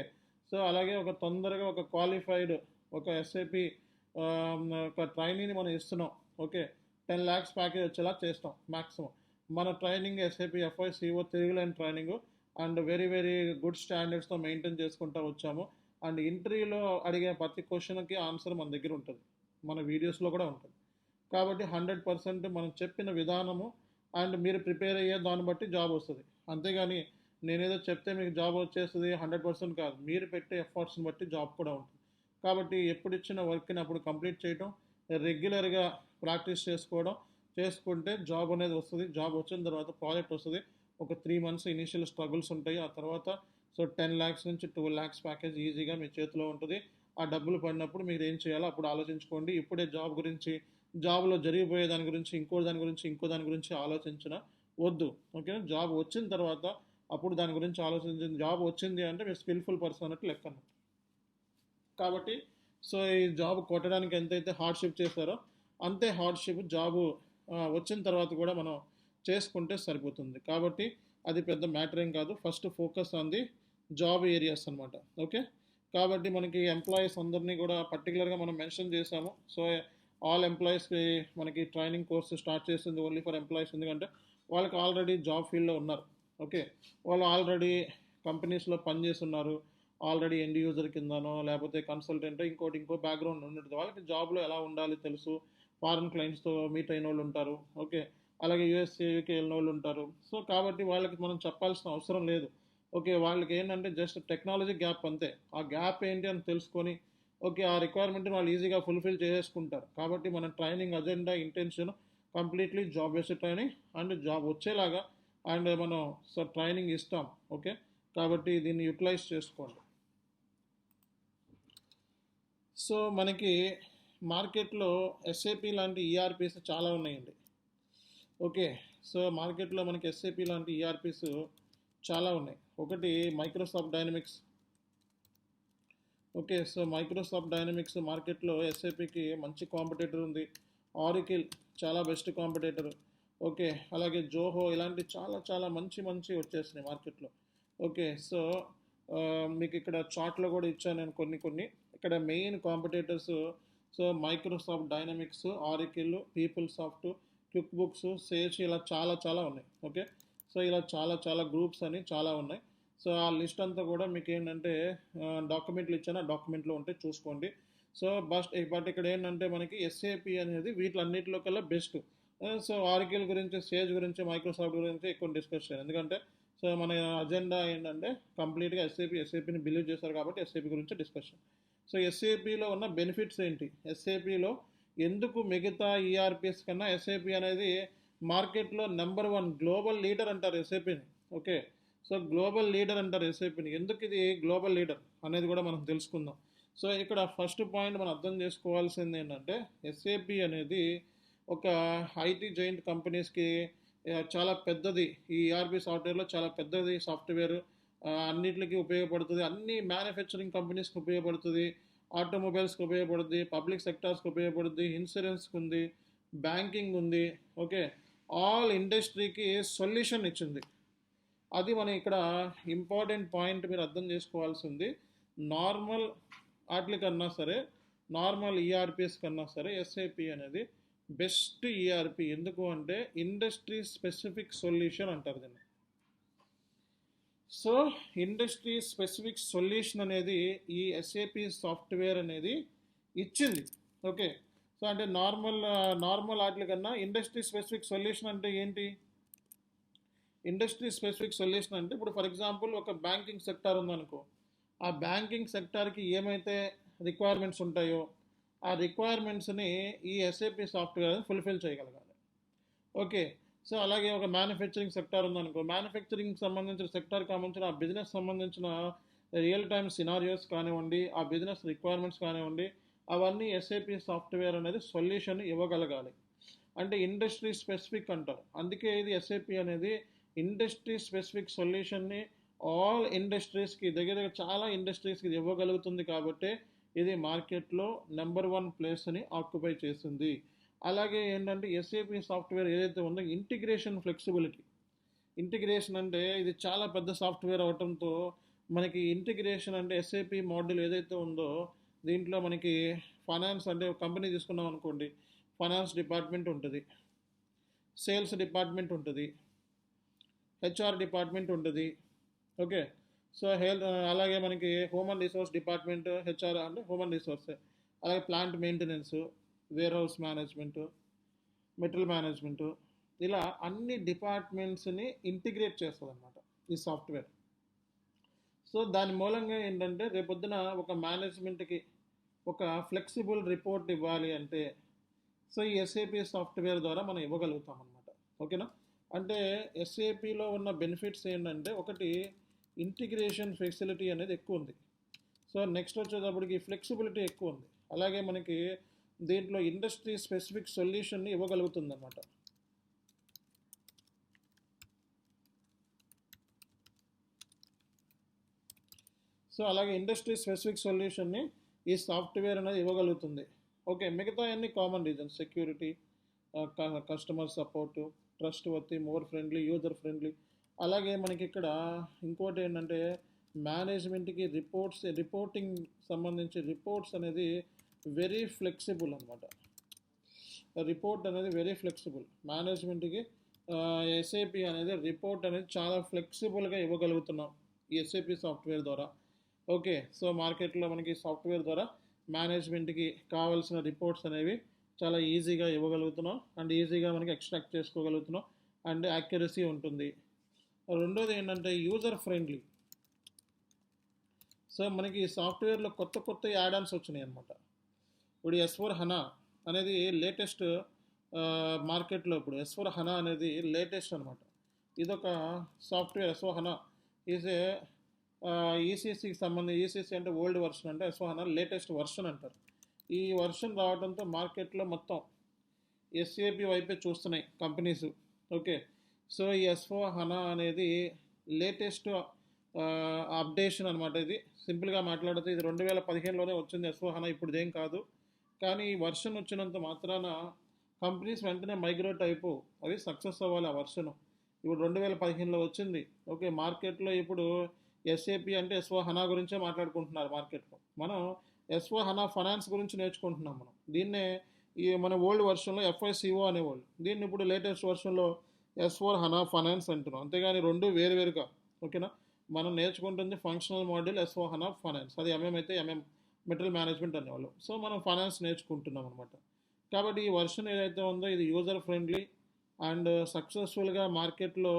సో అలాగే తొందరగా ఒక క్వాలిఫైడ్ ఒక ఎస్ఐపి ఒక ట్రైనింగ్ని మనం ఇస్తున్నాం. ఓకే, 10 lakhs ప్యాకేజ్ వచ్చేలా చేస్తాం మ్యాక్సిమం. మన ట్రైనింగ్ ఎస్ఐపి ఎఫ్ఐసిఓ తిరుగులేని training and very very good స్టాండర్డ్స్తో మెయింటైన్ చేసుకుంటూ వచ్చాము. అండ్ ఇంటర్వ్యూలో అడిగే ప్రతి క్వశ్చన్కి ఆన్సర్ మన దగ్గర ఉంటుంది, మన వీడియోస్లో కూడా ఉంటుంది. కాబట్టి 100% మనం చెప్పిన విధానము అండ్ మీరు ప్రిపేర్ అయ్యే దాన్ని బట్టి జాబ్ వస్తుంది. అంతేగాని నేనేదో చెప్తే మీకు జాబ్ వచ్చేస్తుంది 100% కాదు, మీరు పెట్టే ఎఫర్ట్స్ని బట్టి జాబ్ కూడా ఉంటుంది. కాబట్టి ఎప్పుడు ఇచ్చిన వర్క్ని అప్పుడు కంప్లీట్ చేయటం, రెగ్యులర్గా ప్రాక్టీస్ చేసుకుంటే జాబ్ అనేది వస్తుంది. జాబ్ వచ్చిన తర్వాత ప్రాజెక్ట్ వస్తుంది. ఒక 3 months ఇనీషియల్ స్ట్రగుల్స్ ఉంటాయి. ఆ తర్వాత సో 10 lakhs నుంచి 12 lakhs ప్యాకేజ్ ఈజీగా మీ చేతిలో ఉంటుంది. ఆ డబ్బులు పడినప్పుడు మీరు ఏం చేయాలో అప్పుడు ఆలోచించుకోండి. ఇప్పుడే జాబ్ గురించి, జాబ్లో జరిగిపోయే దాని గురించి, ఇంకో దాని గురించి ఆలోచించిన వద్దు. ఓకే, జాబ్ వచ్చిన తర్వాత అప్పుడు దాని గురించి ఆలోచించింది. జాబ్ వచ్చింది అంటే మీరు స్కిల్ఫుల్ పర్సన్ అన్నట్టు లెక్క అన్నమాట. కాబట్టి సో ఈ జాబ్ కొట్టడానికి ఎంతైతే హార్డ్షిప్ చేస్తారో అంతే హార్డ్షిప్ జాబు వచ్చిన తర్వాత కూడా మనం చేసుకుంటే సరిపోతుంది. కాబట్టి అది పెద్ద మ్యాటర్ ఏం కాదు. First focus on the job areas అనమాట. ఓకే, కాబట్టి మనకి ఎంప్లాయీస్ అందరినీ కూడా పర్టికులర్గా మనం మెన్షన్ చేసాము. సో ఆల్ ఎంప్లాయీస్కి మనకి ట్రైనింగ్ కోర్సు స్టార్ట్ చేసింది ఓన్లీ ఫర్ ఎంప్లాయీస్. ఎందుకంటే వాళ్ళకి ఆల్రెడీ జాబ్ ఫీల్డ్లో ఉన్నారు. ఓకే, వాళ్ళు ఆల్రెడీ కంపెనీస్లో పనిచేస్తున్నారు. ఆల్రెడీ ఎండ్ యూజర్ కిందనో లేకపోతే కన్సల్టెంట్ ఇంకో బ్యాక్గ్రౌండ్ ఉంటుంది. వాళ్ళకి జాబ్లో ఎలా ఉండాలి తెలుసు. ఫారెన్ క్లయింట్స్తో మీట్ అయిన వాళ్ళు ఉంటారు. ఓకే, అలాగే యూఎస్ఏ యూకే వెళ్ళిన వాళ్ళు ఉంటారు. సో కాబట్టి వాళ్ళకి మనం చెప్పాల్సిన అవసరం లేదు. ఓకే, వాళ్ళకి ఏంటంటే జస్ట్ టెక్నాలజీ గ్యాప్ అంతే. ఆ గ్యాప్ ఏంటి అని తెలుసుకొని ఓకే ఆ రిక్వైర్మెంట్ని వాళ్ళు ఈజీగా ఫుల్ఫిల్ చేసుకుంటారు. కాబట్టి మన training agenda intention completely job based training and job వచ్చేలాగా అండ్ మనం సో ట్రైనింగ్ ఇస్తాం. ఓకే, కాబట్టి దీన్ని యూటిలైజ్ చేసుకోండి. సో మనకి మార్కెట్లో ఎస్ఏపి లాంటి ఈఆర్పీస్ చాలా ఉన్నాయండి. ఓకే, సో మార్కెట్లో మనకి ఎస్ఏపి లాంటి ఈఆర్పీస్ చాలా ఉన్నాయి. ఒకటి Microsoft dynamics. Okay, so Microsoft dynamics మార్కెట్లో ఎస్ఏపికి మంచి కాంపిటేటర్ ఉంది. ఆరికిల్ చాలా బెస్ట్ కాంపిటేటర్. ఓకే, అలాగే జోహో ఇలాంటి చాలా చాలా మంచి వచ్చేసినాయి మార్కెట్లో. ఓకే, సో మీకు ఇక్కడ చార్ట్లో కూడా ఇచ్చాను నేను కొన్ని. ఇక్కడ main competitors so Microsoft Dynamics, Oracle, PeopleSoft, QuickBooks, Sage ఇలా చాలా ఉన్నాయి. ఓకే, సో ఇలా చాలా గ్రూప్స్ అని చాలా ఉన్నాయి. సో ఆ లిస్ట్ అంతా కూడా మీకు ఏంటంటే డాక్యుమెంట్లు ఇచ్చాను, ఆ డాక్యుమెంట్లో ఉంటే చూసుకోండి. సో బట్ ఇక్కడ ఏంటంటే మనకి ఎస్ఏపి అనేది వీటిలన్నిటిలో కల్లా బెస్ట్. సో ఆరికిల్ గురించి, సేజ్ గురించి, మైక్రోసాఫ్ట్ గురించి ఎక్కువ డిస్కస్ చేయాలి. ఎందుకంటే సో మన అజెండా ఏంటంటే కంప్లీట్గా ఎస్ఏపిని బిలీవ్ చేస్తారు కాబట్టి ఎస్ఏపి గురించి డిస్కషన్. సో ఎస్ఏపిలో ఉన్న బెనిఫిట్స్ ఏంటి, ఎస్ఏపిలో ఎందుకు మిగతా ఈఆర్పిఎస్ కన్నా ఎస్ఏపి అనేది మార్కెట్లో నెంబర్ 1 గ్లోబల్ లీడర్ అంటారు ఎస్ఏపిని. ఓకే, సో గ్లోబల్ లీడర్ అంటారు ఎస్ఏపిని. ఎందుకు ఇది గ్లోబల్ లీడర్ అనేది కూడా మనం తెలుసుకుందాం. సో ఇక్కడ ఫస్ట్ పాయింట్ మనం అర్థం చేసుకోవాల్సింది ఏంటంటే ఎస్ఏపి అనేది ఒక ఐటీ జైంట్ కంపెనీస్కి చాలా పెద్దది. ఈ ఈఆర్పి సాఫ్ట్వేర్లో చాలా పెద్దది సాఫ్ట్వేర్, అన్నిటికీ ఉపయోగపడుతుంది. అన్ని మ్యానుఫ్యాక్చరింగ్ కంపెనీస్కి ఉపయోగపడుతుంది, ఆటోమొబైల్స్కి ఉపయోగపడుతుంది, పబ్లిక్ సెక్టార్స్కి ఉపయోగపడుతుంది, ఇన్సూరెన్స్కి ఉంది, బ్యాంకింగ్ ఉంది. ఓకే, ఆల్ ఇండస్ట్రీకి సొల్యూషన్ ఇచ్చింది. అది మనం ఇక్కడ ఇంపార్టెంట్ పాయింట్ మీరు అర్థం చేసుకోవాల్సింది. నార్మల్ వాటి కన్నా సరే, నార్మల్ ఈఆర్పిఎస్ కన్నా సరే ఎస్ఏపి అనేది బెస్ట్ ఈఆర్పి. ఎందుకు అంటే ఇండస్ట్రీ స్పెసిఫిక్ సొల్యూషన్ అంటారు దీన్ని. సో ఇండస్ట్రీ స్పెసిఫిక్ సొల్యూషన్ అనేది ఈ ఎస్ఏపి సాఫ్ట్వేర్ అనేది ఇచ్చింది. ఓకే, సో అంటే నార్మల్ వాటి కన్నా ఇండస్ట్రీ స్పెసిఫిక్ సొల్యూషన్ అంటే ఏంటి? ఇండస్ట్రీ స్పెసిఫిక్ సొల్యూషన్ అంటే ఇప్పుడు ఫర్ ఎగ్జాంపుల్ ఒక బ్యాంకింగ్ సెక్టార్ ఉందనుకో, ఆ బ్యాంకింగ్ సెక్టార్కి ఏమైతే రిక్వైర్మెంట్స్ ఉంటాయో ఆ రిక్వైర్మెంట్స్ని ఈ ఎస్ఏపి సాఫ్ట్వేర్ ఫుల్ఫిల్ చేయగలగాలి. ఓకే, సో అలాగే ఒక మ్యానుఫ్యాక్చరింగ్ సెక్టార్ ఉందనుకో, మ్యానుఫ్యాక్చరింగ్ సంబంధించిన సెక్టార్ సంబంధించిన ఆ బిజినెస్ సంబంధించిన రియల్ టైమ్ సినారియోస్ కానివ్వండి, ఆ బిజినెస్ రిక్వైర్మెంట్స్ కానివ్వండి, అవన్నీ ఎస్ఏపి సాఫ్ట్వేర్ అనేది సొల్యూషన్ ఇవ్వగలగాలి. అంటే ఇండస్ట్రీ స్పెసిఫిక్ అంటారు. అందుకే ఇది ఎస్ఏపి అనేది ఇండస్ట్రీ స్పెసిఫిక్ సొల్యూషన్ని ఆల్ ఇండస్ట్రీస్కి దగ్గర చాలా ఇండస్ట్రీస్కి ఇవ్వగలుగుతుంది. కాబట్టి ఇది మార్కెట్లో నెంబర్ 1 ప్లేస్ని ఆక్యుపై చేస్తుంది. అలాగే ఏంటంటే ఎస్ఏపి సాఫ్ట్వేర్ ఏదైతే ఉందో ఇంటిగ్రేషన్ ఫ్లెక్సిబిలిటీ. ఇంటిగ్రేషన్ అంటే ఇది చాలా పెద్ద సాఫ్ట్వేర్ అవటంతో మనకి ఇంటిగ్రేషన్ అంటే ఎస్ఏపి మాడ్యూల్ ఏదైతే ఉందో దీంట్లో మనకి ఫైనాన్స్ అంటే కంపెనీ తీసుకున్నాం అనుకోండి, ఫైనాన్స్ డిపార్ట్మెంట్ ఉంటుంది, సేల్స్ డిపార్ట్మెంట్ ఉంటుంది, హెచ్ఆర్ డిపార్ట్మెంట్ ఉంటుంది. ఓకే, సో అలాగే మనకి హ్యూమన్ రిసోర్స్ డిపార్ట్మెంట్, హెచ్ఆర్ అంటే హ్యూమన్ రిసోర్స్, అలాగే plant maintenance, warehouse management, material management, ఇలా అన్ని డిపార్ట్మెంట్స్ని ఇంటిగ్రేట్ చేస్తుంది అనమాట ఈ సాఫ్ట్వేర్. సో దాని మూలంగా ఏంటంటే రేపొద్దున ఒక మేనేజ్మెంట్కి ఒక ఫ్లెక్సిబుల్ రిపోర్ట్ ఇవ్వాలి అంటే సో ఈ ఎస్ఏపి సాఫ్ట్వేర్ ద్వారా మనం ఇవ్వగలుగుతాం అనమాట. ఓకేనా, అంటే ఎస్ఏపిలో ఉన్న బెనిఫిట్స్ ఏంటంటే ఒకటి ఇంటిగ్రేషన్ ఫెసిలిటీ అనేది ఎక్కువ ఉంది. సో నెక్స్ట్ వచ్చేటప్పటికి ఫ్లెక్సిబిలిటీ ఎక్కువ ఉంది. అలాగే మనకి దీంట్లో ఇండస్ట్రీ స్పెసిఫిక్ సొల్యూషన్ని ఇవ్వగలుగుతుంది అన్నమాట. సో అలాగే ఇండస్ట్రీ స్పెసిఫిక్ సొల్యూషన్ని ఈ సాఫ్ట్వేర్ అనేది ఇవ్వగలుగుతుంది. ఓకే, మిగతా అన్ని common reasons security, customer support, trustworthy, more friendly, user friendly. అలాగే మనకి ఇక్కడ ఇంకోటి ఏంటంటే మేనేజ్మెంట్కి రిపోర్టింగ్ సంబంధించి రిపోర్ట్స్ అనేది వెరీ ఫ్లెక్సిబుల్ అనమాట. రిపోర్ట్ అనేది వెరీ ఫ్లెక్సిబుల్ మేనేజ్మెంట్కి. ఎస్ఏపి అనేది రిపోర్ట్ అనేది చాలా ఫ్లెక్సిబుల్గా ఇవ్వగలుగుతున్నాం ఈ ఎస్ఏపి సాఫ్ట్వేర్ ద్వారా. ఓకే, సో మార్కెట్లో మనకి సాఫ్ట్వేర్ ద్వారా మేనేజ్మెంట్కి కావాల్సిన రిపోర్ట్స్ అనేవి చాలా ఈజీగా ఇవ్వగలుగుతున్నాం అండ్ ఈజీగా మనకి ఎక్స్ట్రాక్ట్ చేసుకోగలుగుతున్నాం అండ్ యాక్యురసీ ఉంటుంది. రెండోది ఏంటంటే యూజర్ ఫ్రెండ్లీ. సో మనకి ఈ సాఫ్ట్వేర్లో కొత్త యాడాన్స్ వచ్చినాయి అనమాట. ఇప్పుడు S/4HANA అనేది లేటెస్ట్ మార్కెట్లో. ఇప్పుడు S/4HANA అనేది లేటెస్ట్ అనమాట. ఇదొక సాఫ్ట్వేర్. S/4HANA ఈజ్ ఏ ఈసీసీకి సంబంధించి, ఈసీసీ అంటే ఓల్డ్ వర్షన్, అంటే S/4HANA లేటెస్ట్ వర్షన్ అంటారు. ఈ వర్షన్ రావడంతో మార్కెట్లో మొత్తం ఎస్ఏపి వైపే చూస్తున్నాయి కంపెనీస్. ఓకే, సో ఈ S/4HANA అనేది లేటెస్ట్ అప్డేషన్ అనమాట. ఇది సింపుల్గా మాట్లాడితే ఇది 2015లోనే వచ్చింది S/4HANA, ఇప్పుడు ఏం కాదు. కానీ ఈ వర్షన్ వచ్చినంత మాత్రాన కంపెనీస్ వెంటనే మైగ్రేట్ అయిపో అవి సక్సెస్ అవ్వాలి. ఆ వర్షన్ ఇప్పుడు 2015లో వచ్చింది. ఓకే, మార్కెట్లో ఇప్పుడు ఎస్ఏపి అంటే S/4HANA గురించే మాట్లాడుకుంటున్నారు మార్కెట్లో. మనం S/4HANA ఫైనాన్స్ గురించి నేర్చుకుంటున్నాం. మనం దీన్నే మన ఓల్డ్ వర్షన్లో FICO అనేవాళ్ళు, దీన్ని ఇప్పుడు లేటెస్ట్ వర్షన్లో S/4HANA ఫైనాన్స్ అంటున్నాం. అంతేగాని రెండు వేరువేరుగా. ఓకేనా, మనం నేర్చుకుంటుంది ఫంక్షనల్ మాడ్యూల్ S/4HANA ఫైనాన్స్, అది MM అయితే MM మెటీరియల్ మేనేజ్మెంట్ అనేవాళ్ళు. సో మనం ఫైనాన్స్ నేర్చుకుంటున్నాం అనమాట. కాబట్టి ఈ వర్షన్ ఏదైతే ఉందో ఇది యూజర్ ఫ్రెండ్లీ అండ్ సక్సెస్ఫుల్గా మార్కెట్లో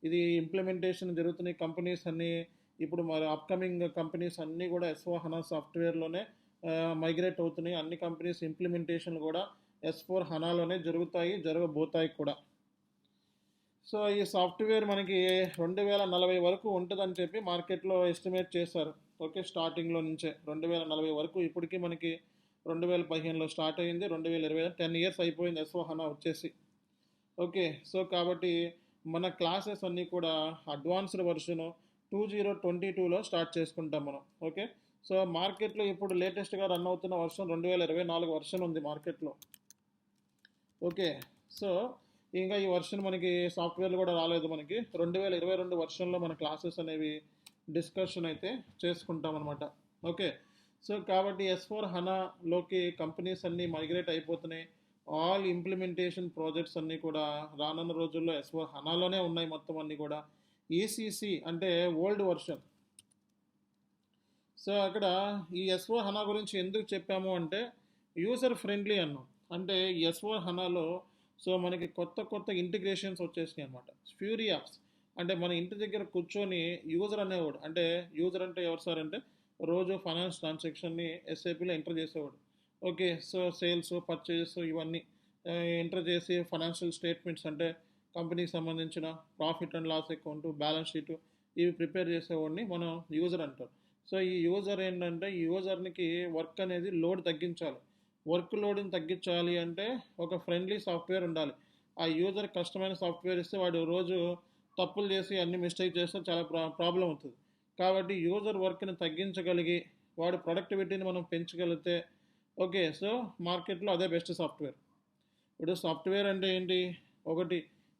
ఇది ఇంప్లిమెంటేషన్ జరుగుతున్నాయి కంపెనీస్ అన్నీ. ఇప్పుడు మరి అప్కమింగ్ కంపెనీస్ అన్నీ కూడా S/4HANA సాఫ్ట్వేర్లోనే మైగ్రేట్ అవుతున్నాయి. అన్ని కంపెనీస్ ఇంప్లిమెంటేషన్ కూడా S/4HANAలోనే జరగబోతాయి కూడా. సో ఈ సాఫ్ట్వేర్ మనకి 2040 వరకు ఉంటుందని చెప్పి మార్కెట్లో ఎస్టిమేట్ చేశారు. ఓకే, స్టార్టింగ్లో నుంచే 2040 వరకు. ఇప్పటికీ మనకి 2015లో స్టార్ట్ అయింది, 2020 10 ఇయర్స్ అయిపోయింది S/4HANA వచ్చేసి. ఓకే, సో కాబట్టి మన క్లాసెస్ అన్నీ కూడా అడ్వాన్స్డ్ వర్షన్ 2022లో స్టార్ట్ చేసుకుంటాం మనం. ఓకే, సో మార్కెట్లో ఇప్పుడు లేటెస్ట్గా రన్ అవుతున్న వర్షన్ 2024 వర్షన్ ఉంది మార్కెట్లో. ఓకే, సో ఇంకా ఈ వర్షన్ మనకి సాఫ్ట్వేర్లు కూడా రాలేదు. మనకి 2022 వర్షన్లో మన క్లాసెస్ అనేవి డిస్కషన్ అయితే చేసుకుంటాం అనమాట. ఓకే, సో కాబట్టి S/4HANAలోకి కంపెనీస్ అన్నీ మైగ్రేట్ అయిపోతున్నాయి. ఆల్ ఇంప్లిమెంటేషన్ ప్రాజెక్ట్స్ అన్నీ కూడా రానున్న రోజుల్లో S/4HANAలోనే ఉన్నాయి మొత్తం అన్నీ కూడా. ECC అంటే ఓల్డ్ వర్షన్. సో అక్కడ ఈ S/4HANA గురించి ఎందుకు చెప్పాము అంటే యూజర్ ఫ్రెండ్లీ అన్నాం. అంటే S/4HANAలో సో మనకి కొత్త కొత్త ఇంటిగ్రేషన్స్ వచ్చేసినాయి అనమాట. ఫ్యూరీ యాప్స్ అంటే మన ఇంటి దగ్గర కూర్చొని యూజర్ అనేవాడు, అంటే యూజర్ అంటే ఎవరు సార్ అంటే రోజు ఫైనాన్స్ ట్రాన్సాక్షన్ని SAPలో ఎంటర్ చేసేవాడు. ఓకే, సో సేల్స్ పర్చేజెస్ ఇవన్నీ ఎంటర్ చేసి ఫైనాన్షియల్ స్టేట్మెంట్స్ అంటే కంపెనీకి సంబంధించిన profit and loss account, balance sheet ఇవి ప్రిపేర్ చేసేవాడిని మనం యూజర్ అంటారు. సో ఈ యూజర్ ఏంటంటే ఈ యూజర్కి వర్క్ అనేది లోడ్ తగ్గించాలి. వర్క్ లోడ్ని తగ్గించాలి అంటే ఒక ఫ్రెండ్లీ సాఫ్ట్వేర్ ఉండాలి. ఆ యూజర్ కష్టమైన సాఫ్ట్వేర్ ఇస్తే వాడు రోజు తప్పులు చేసి అన్ని మిస్టేక్ చేస్తే చాలా ప్రాబ్లం అవుతుంది. కాబట్టి యూజర్ వర్క్ని తగ్గించగలిగి వాడి ప్రొడక్టివిటీని మనం పెంచగలిగితే ఓకే, సో మార్కెట్లో అదే బెస్ట్ సాఫ్ట్వేర్. ఇప్పుడు సాఫ్ట్వేర్ అంటే ఏంటి? ఒకటి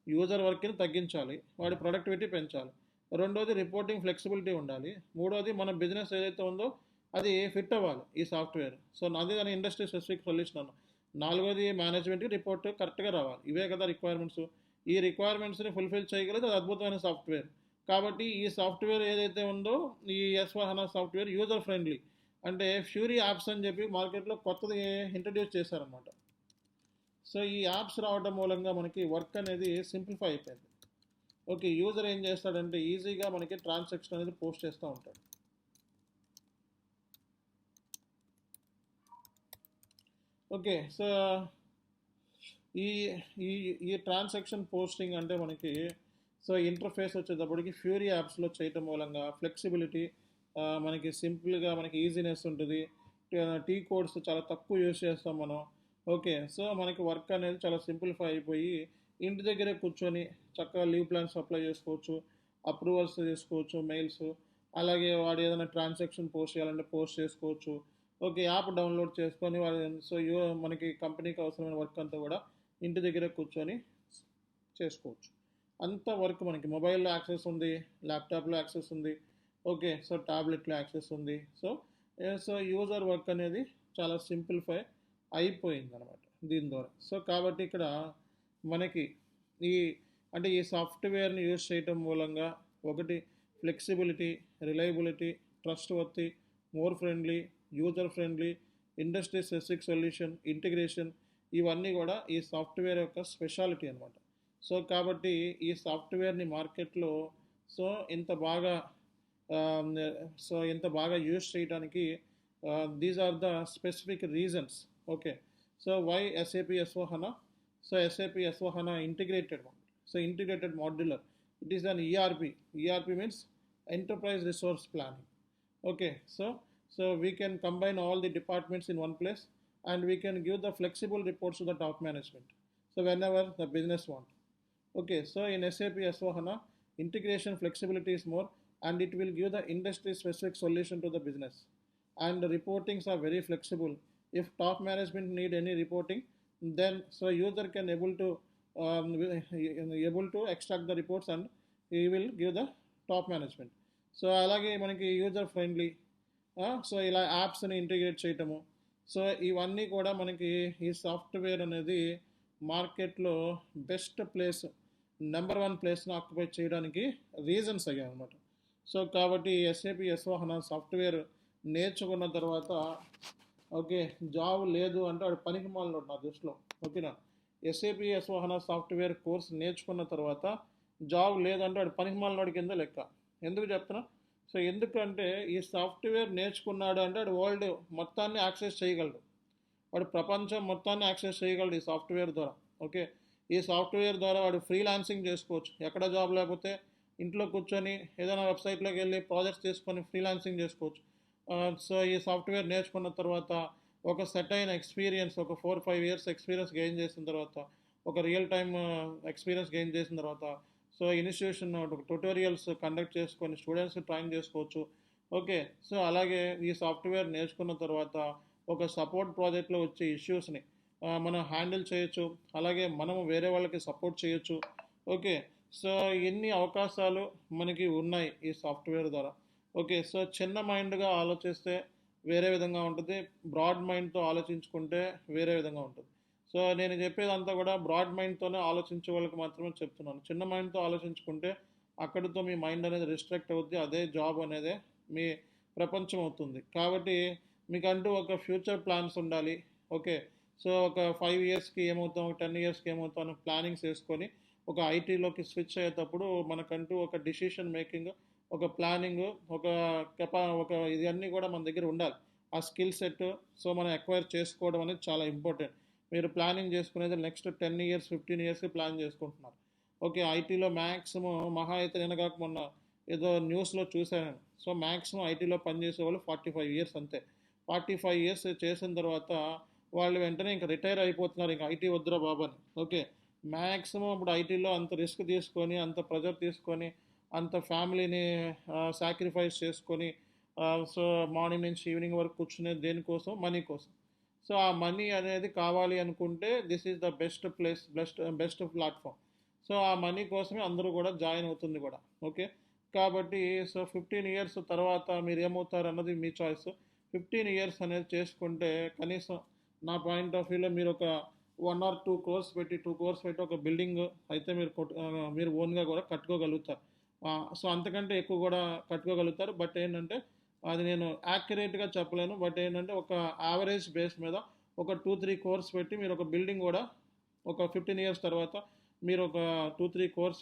యూజర్ వర్క్ని తగ్గించాలి, వాడి ప్రొడక్టివిటీ పెంచాలి. రెండోది రిపోర్టింగ్ ఫ్లెక్సిబిలిటీ ఉండాలి. మూడోది మన బిజినెస్ ఏదైతే ఉందో అది ఫిట్ అవ్వాలి ఈ సాఫ్ట్వేర్. సో నాది దాని ఇండస్ట్రీ స్పెసిఫిక్ సొల్యూషన్ అన్న. నాలుగోది మేనేజ్మెంట్కి రిపోర్ట్ కరెక్ట్గా రావాలి. ఇవే కదా రిక్వైర్మెంట్స్. ఈ రిక్వైర్మెంట్స్ని ఫుల్ఫిల్ చేయగలిగితే అది అద్భుతమైన సాఫ్ట్వేర్. కాబట్టి ఈ సాఫ్ట్వేర్ ఏదైతే ఉందో ఈ S/4HANA సాఫ్ట్వేర్ యూజర్ ఫ్రెండ్లీ. అంటే ఫ్యూరీ యాప్స్ అని చెప్పి మార్కెట్లో కొత్తది ఇంట్రడ్యూస్ చేశారనమాట. సో ఈ యాప్స్ రావడం మూలంగా మనకి వర్క్ అనేది సింప్లిఫై అయిపోయింది. ఓకే, యూజర్ ఏం చేస్తాడంటే ఈజీగా మనకి ట్రాన్సాక్షన్ అనేది పోస్ట్ చేస్తూ ఉంటాడు. ఓకే, సో ఈ ఈ ఈ ట్రాన్సాక్షన్ పోస్టింగ్ అంటే మనకి సో ఇంటర్ఫేస్ వచ్చేటప్పటికి ఫ్యూరీ యాప్స్లో చేయటం మూలంగా ఫ్లెక్సిబిలిటీ, మనకి సింపుల్గా మనకి ఈజీనెస్ ఉంటుంది. టీ కోడ్స్ చాలా తక్కువ యూజ్ చేస్తాం మనం. ఓకే, సో మనకి వర్క్ అనేది చాలా సింప్లిఫై అయిపోయి ఇంటి దగ్గరే కూర్చొని చక్కగా లీవ్ ప్లాన్స్ అప్లై చేసుకోవచ్చు, అప్రూవల్స్ చేసుకోవచ్చు, మెయిల్స్, అలాగే వాడు ఏదైనా ట్రాన్సాక్షన్ పోస్ట్ చేయాలంటే పోస్ట్ చేసుకోవచ్చు. ఓకే, యాప్ డౌన్లోడ్ చేసుకొని సో మనకి కంపెనీకి అవసరమైన వర్క్ అంతా కూడా ఇంటి దగ్గర కూర్చొని చేసుకోవచ్చు. అంత వర్క్ మనకి మొబైల్లో యాక్సెస్ ఉంది, ల్యాప్టాప్లో యాక్సెస్ ఉంది. ఓకే, సో టాబ్లెట్లో యాక్సెస్ ఉంది. సో యూజర్ వర్క్ అనేది చాలా సింప్లిఫై అయిపోయింది అనమాట దీని ద్వారా. సో కాబట్టి ఇక్కడ మనకి ఈ అంటే ఈ సాఫ్ట్వేర్ని యూజ్ చేయటం మూలంగా ఒకటి flexibility, reliability, trustworthy, more friendly, user friendly, industry specific solution, integration, ఇవన్నీ కూడా ఈ సాఫ్ట్వేర్ యొక్క స్పెషాలిటీ అనమాట. సో కాబట్టి ఈ సాఫ్ట్వేర్ని మార్కెట్లో సో ఇంత బాగా యూజ్ చేయడానికి these are the specific reasons. Okay, so why SAP S/4HANA? So SAP S/4HANA integrated one. So integrated modular. It is an ERP. ERP means enterprise resource planning. Okay, so we can combine all the departments in one place and we can give the flexible reports to the top management. So whenever the business want. Okay, so in SAP S/4HANA, integration flexibility is more and it will give the industry specific solution to the business. And the reportings are very flexible. If top management need any reporting, then so user can able to extract the reports and he will give the top management. So అలాగే మనకి user friendly, so ఇలా యాప్స్ని integrate చేయటము. So ఇవన్నీ కూడా మనకి ఈ software అనేది మార్కెట్లో బెస్ట్ ప్లేస్, నెంబర్ 1 ప్లేస్ని ఆక్యుపై చేయడానికి రీజన్స్ అయ్యాయి అనమాట. సో కాబట్టి SAP S/4HANA సాఫ్ట్వేర్ నేర్చుకున్న తర్వాత ఓకే జాబ్ లేదు అంటే వాడు పనికి మాలినోడు నా దృష్టిలో. ఓకేనా, SAP S/4HANA సాఫ్ట్వేర్ కోర్స్ నేర్చుకున్న తర్వాత జాబ్ లేదంటే వాడు పనికిమాలినోడి కింద లెక్క. ఎందుకు చెప్తున్నా? సో ఎందుకంటే ఈ సాఫ్ట్వేర్ నేర్చుకున్నాడు అంటే వాడు వరల్డ్ మొత్తాన్ని యాక్సెస్ చేయగలడు. వాడు ప్రపంచం మొత్తాన్ని యాక్సెస్ చేయగలడు ఈ సాఫ్ట్వేర్ ద్వారా. ఓకే, ఈ సాఫ్ట్వేర్ ద్వారా వాడు ఫ్రీలాన్సింగ్ చేసుకోవచ్చు. ఎక్కడ జాబ్ లేకపోతే ఇంట్లో కూర్చొని ఏదైనా వెబ్సైట్లోకి వెళ్ళి ప్రాజెక్ట్స్ తీసుకొని ఫ్రీలాన్సింగ్ చేసుకోవచ్చు. సో ఈ సాఫ్ట్వేర్ నేర్చుకున్న తర్వాత ఒక సెట్ అయిన ఎక్స్పీరియన్స్, ఒక 4-5 years ఎక్స్పీరియన్స్ గెయిన్ చేసిన తర్వాత, ఒక రియల్ టైమ్ ఎక్స్పీరియన్స్ గెయిన్ చేసిన తర్వాత, సో ఇన్స్టిట్యూషన్ ట్యూటోరియల్స్ కండక్ట్ చేసుకొని స్టూడెంట్స్ ట్రైన్ చేసుకోవచ్చు. ఓకే, సో అలాగే ఈ సాఫ్ట్వేర్ నేర్చుకున్న తర్వాత ఒక సపోర్ట్ ప్రాజెక్ట్లో వచ్చే ఇష్యూస్ని మనం హ్యాండిల్ చేయొచ్చు. అలాగే మనము వేరే వాళ్ళకి సపోర్ట్ చేయొచ్చు. ఓకే, సో ఎన్ని అవకాశాలు మనకి ఉన్నాయి ఈ సాఫ్ట్వేర్ ద్వారా. ఓకే, సో చిన్న మైండ్గా ఆలోచిస్తే వేరే విధంగా ఉంటుంది, బ్రాడ్ మైండ్తో ఆలోచించుకుంటే వేరే విధంగా ఉంటుంది. సో నేను చెప్పేదంతా కూడా బ్రాడ్ మైండ్తోనే ఆలోచించే వాళ్ళకి మాత్రమే చెప్తున్నాను. చిన్న మైండ్తో ఆలోచించుకుంటే అక్కడితో మీ మైండ్ అనేది రిస్ట్రిక్ట్ అవుద్ది, అదే జాబ్ అనేది మీ ప్రపంచం అవుతుంది. కాబట్టి మీకంటూ ఒక ఫ్యూచర్ ప్లాన్స్ ఉండాలి. ఓకే, సో ఒక 5 yearsకి ఏమవుతాం, 10 yearsకి ఏమవుతాం అని ప్లానింగ్స్ వేసుకొని ఒక ఐటీలోకి స్విచ్ అయ్యేటప్పుడు మనకంటూ ఒక డిసిషన్ మేకింగ్, ఒక ప్లానింగ్, ఒక ఇవన్నీ కూడా మన దగ్గర ఉండాలి. ఆ స్కిల్ సెట్ సో మనం ఎక్వైర్ చేసుకోవడం అనేది చాలా ఇంపార్టెంట్. మీరు ప్లానింగ్ చేసుకునేది నెక్స్ట్ 10 years 15 yearsకి ప్లాన్ చేసుకుంటున్నారు. ఓకే, ఐటీలో మ్యాక్సిమం మహా అయితే నేను కాక మొన్న ఏదో న్యూస్లో చూశాను. సో మ్యాక్సిమం ఐటీలో పనిచేసే వాళ్ళు 45 years అంతే. 45 years చేసిన తర్వాత వాళ్ళు వెంటనే ఇంకా రిటైర్ అయిపోతున్నారు, ఇంకా ఐటీ వద్దురా బాబు అని. ఓకే, మ్యాక్సిమం ఇప్పుడు ఐటీలో అంత రిస్క్ తీసుకొని, అంత ప్రెజర్ తీసుకొని, అంత ఫ్యామిలీని సాక్రిఫైస్ చేసుకొని, సో మార్నింగ్ నుంచి ఈవినింగ్ వరకు కూర్చునేది దేనికోసం? మనీ కోసం. సో ఆ మనీ అనేది కావాలి అనుకుంటే this is the best place, best platform. So ఆ మనీ కోసమే అందరూ కూడా జాయిన్ అవుతుంది కూడా. ఓకే, కాబట్టి సో 15 years తర్వాత మీరు ఏమవుతారు అన్నది మీ చాయిస్. 15 years అనేది చేసుకుంటే కనీసం నా పాయింట్ ఆఫ్ వ్యూలో మీరు ఒక 1 or 2 crores పెట్టి, 2 crores పెట్టి ఒక బిల్డింగ్ అయితే మీరు ఓన్గా కూడా కట్టుకోగలుగుతారు. సో అంతకంటే ఎక్కువ కూడా కట్టుకోగలుగుతారు. బట్ ఏంటంటే అది నేను యాక్యురేట్గా చెప్పలేను. బట్ ఏంటంటే ఒక యావరేజ్ బేస్ మీద ఒక 2-3 crores పెట్టి మీరు ఒక బిల్డింగ్ కూడా ఒక 15 years తర్వాత మీరు ఒక 2-3 crores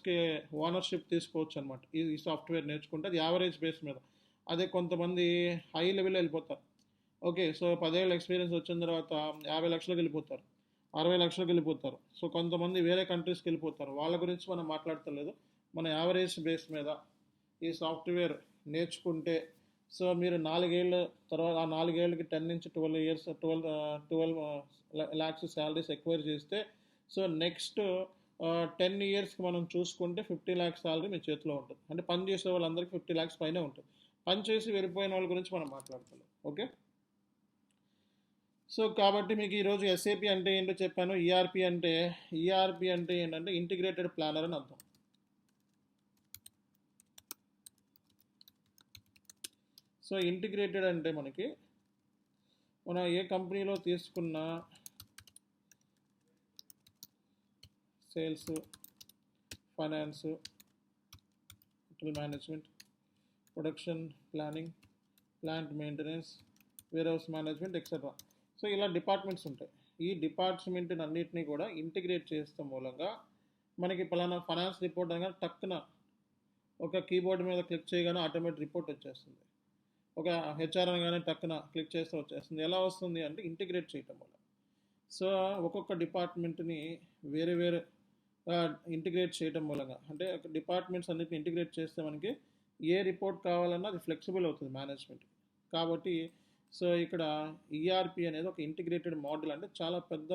ఓనర్షిప్ తీసుకోవచ్చు అనమాట. ఈ సాఫ్ట్వేర్ నేర్చుకుంటే అది యావరేజ్ బేస్ మీద. అదే కొంతమంది హై లెవెల్ వెళ్ళిపోతారు. ఓకే, సో 10 ఏళ్ళ ఎక్స్పీరియన్స్ వచ్చిన తర్వాత 50 లక్షలకు వెళ్ళిపోతారు, 60 లక్షలకు వెళ్ళిపోతారు. సో కొంతమంది వేరే కంట్రీస్కి వెళ్ళిపోతారు. వాళ్ళ గురించి మనం మాట్లాడతలేదు. మన యావరేజ్ బేస్ మీద ఈ సాఫ్ట్వేర్ నేర్చుకుంటే సో మీరు 4 ఏళ్ళ తర్వాత ఆ 4 ఏళ్ళకి 10 నుంచి 12 years 12 lakhs శాలరీస్ ఎక్వైర్ చేస్తే సో నెక్స్ట్ 10 yearsకి మనం చూసుకుంటే 50 lakhs శాలరీ మీ చేతిలో ఉంటుంది. అంటే పని చేసే వాళ్ళందరికీ 50 lakhs పైనే ఉంటుంది. పని చేసి వెళ్ళిపోయిన వాళ్ళ గురించి మనం మాట్లాడతలేదు. ఓకే, సో కాబట్టి మీకు ఈరోజు ఎస్ఏపి అంటే ఏంటో చెప్పాను. ఈఆర్పి అంటే ఏంటంటే ఇంటిగ్రేటెడ్ ప్లానర్ అని అర్థం. సో ఇంటిగ్రేటెడ్ అంటే మనం ఏ కంపెనీలో తీసుకున్న sales, finance, hotel management, production planning, plant maintenance, warehouse management etcetera. So ఇలా డిపార్ట్మెంట్స్ ఉంటాయి. ఈ డిపార్ట్మెంట్ అన్నిటినీ కూడా ఇంటిగ్రేట్ చేస్తాం మూలంగా మనకి పలానా ఫైనాన్స్ రిపోర్ట్ అనగా టక్కున ఒక కీబోర్డ్ మీద క్లిక్ చేయగానే ఆటోమేటిక్ రిపోర్ట్ వచ్చేస్తుంది. ఒక హెచ్ఆర్ అనగానే టక్కున క్లిక్ చేస్తే వచ్చేస్తుంది. ఎలా వస్తుంది అంటే ఇంటిగ్రేట్ చేయటం వల్ల. సో ఒక్కొక్క డిపార్ట్మెంట్ని వేరే వేరే ఇంటిగ్రేట్ చేయటం మూలంగా, అంటే డిపార్ట్మెంట్స్ అన్నిటిని ఇంటిగ్రేట్ చేస్తే మనకి ఏ రిపోర్ట్ కావాలన్నా అది ఫ్లెక్సిబుల్ అవుతుంది మేనేజ్మెంట్. కాబట్టి సో ఇక్కడ ఈఆర్పి అనేది ఒక ఇంటిగ్రేటెడ్ మోడల్, అంటే చాలా పెద్ద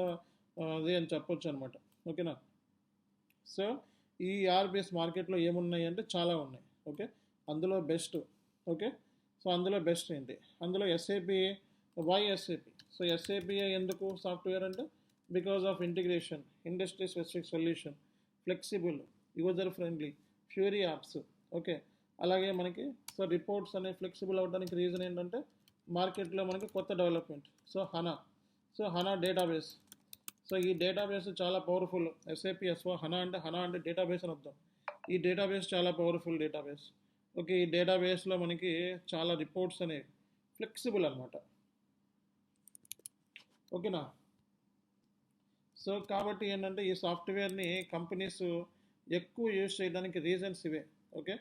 అది అని చెప్పొచ్చు అనమాట. ఓకేనా, సో ఈ ఈఆర్పిఎస్ మార్కెట్లో ఏమున్నాయి అంటే చాలా ఉన్నాయి. ఓకే, అందులో బెస్ట్. ఓకే, సో అందులో బెస్ట్ ఏంటి? అందులో SAP. Why SAP? So SAP ఎందుకు సాఫ్ట్వేర్ అంటే because of integration, industry specific solution, flexible, user friendly, Fiori apps. Okay, అలాగే మనకి సో రిపోర్ట్స్ అనేవి ఫ్లెక్సిబుల్ అవ్వడానికి రీజన్ ఏంటంటే మార్కెట్లో మనకి కొత్త development. So HANA database. So ఈ డేటాబేస్ చాలా పవర్ఫుల్. ఎస్ఏపి ఎస్ఓ హనా అంటే డేటాబేస్ అని అర్థం. ఈ డేటాబేస్ చాలా పవర్ఫుల్ డేటాబేస్. ఓకే, ఈ డేటాబేస్లో మనకి చాలా రిపోర్ట్స్ అనేవి ఫ్లెక్సిబుల్ అనమాట. ఓకేనా, సో కాబట్టి ఏంటంటే ఈ సాఫ్ట్వేర్ని కంపెనీస్ ఎక్కువ యూజ్ చేయడానికి రీజన్స్ ఇవే. ఓకే,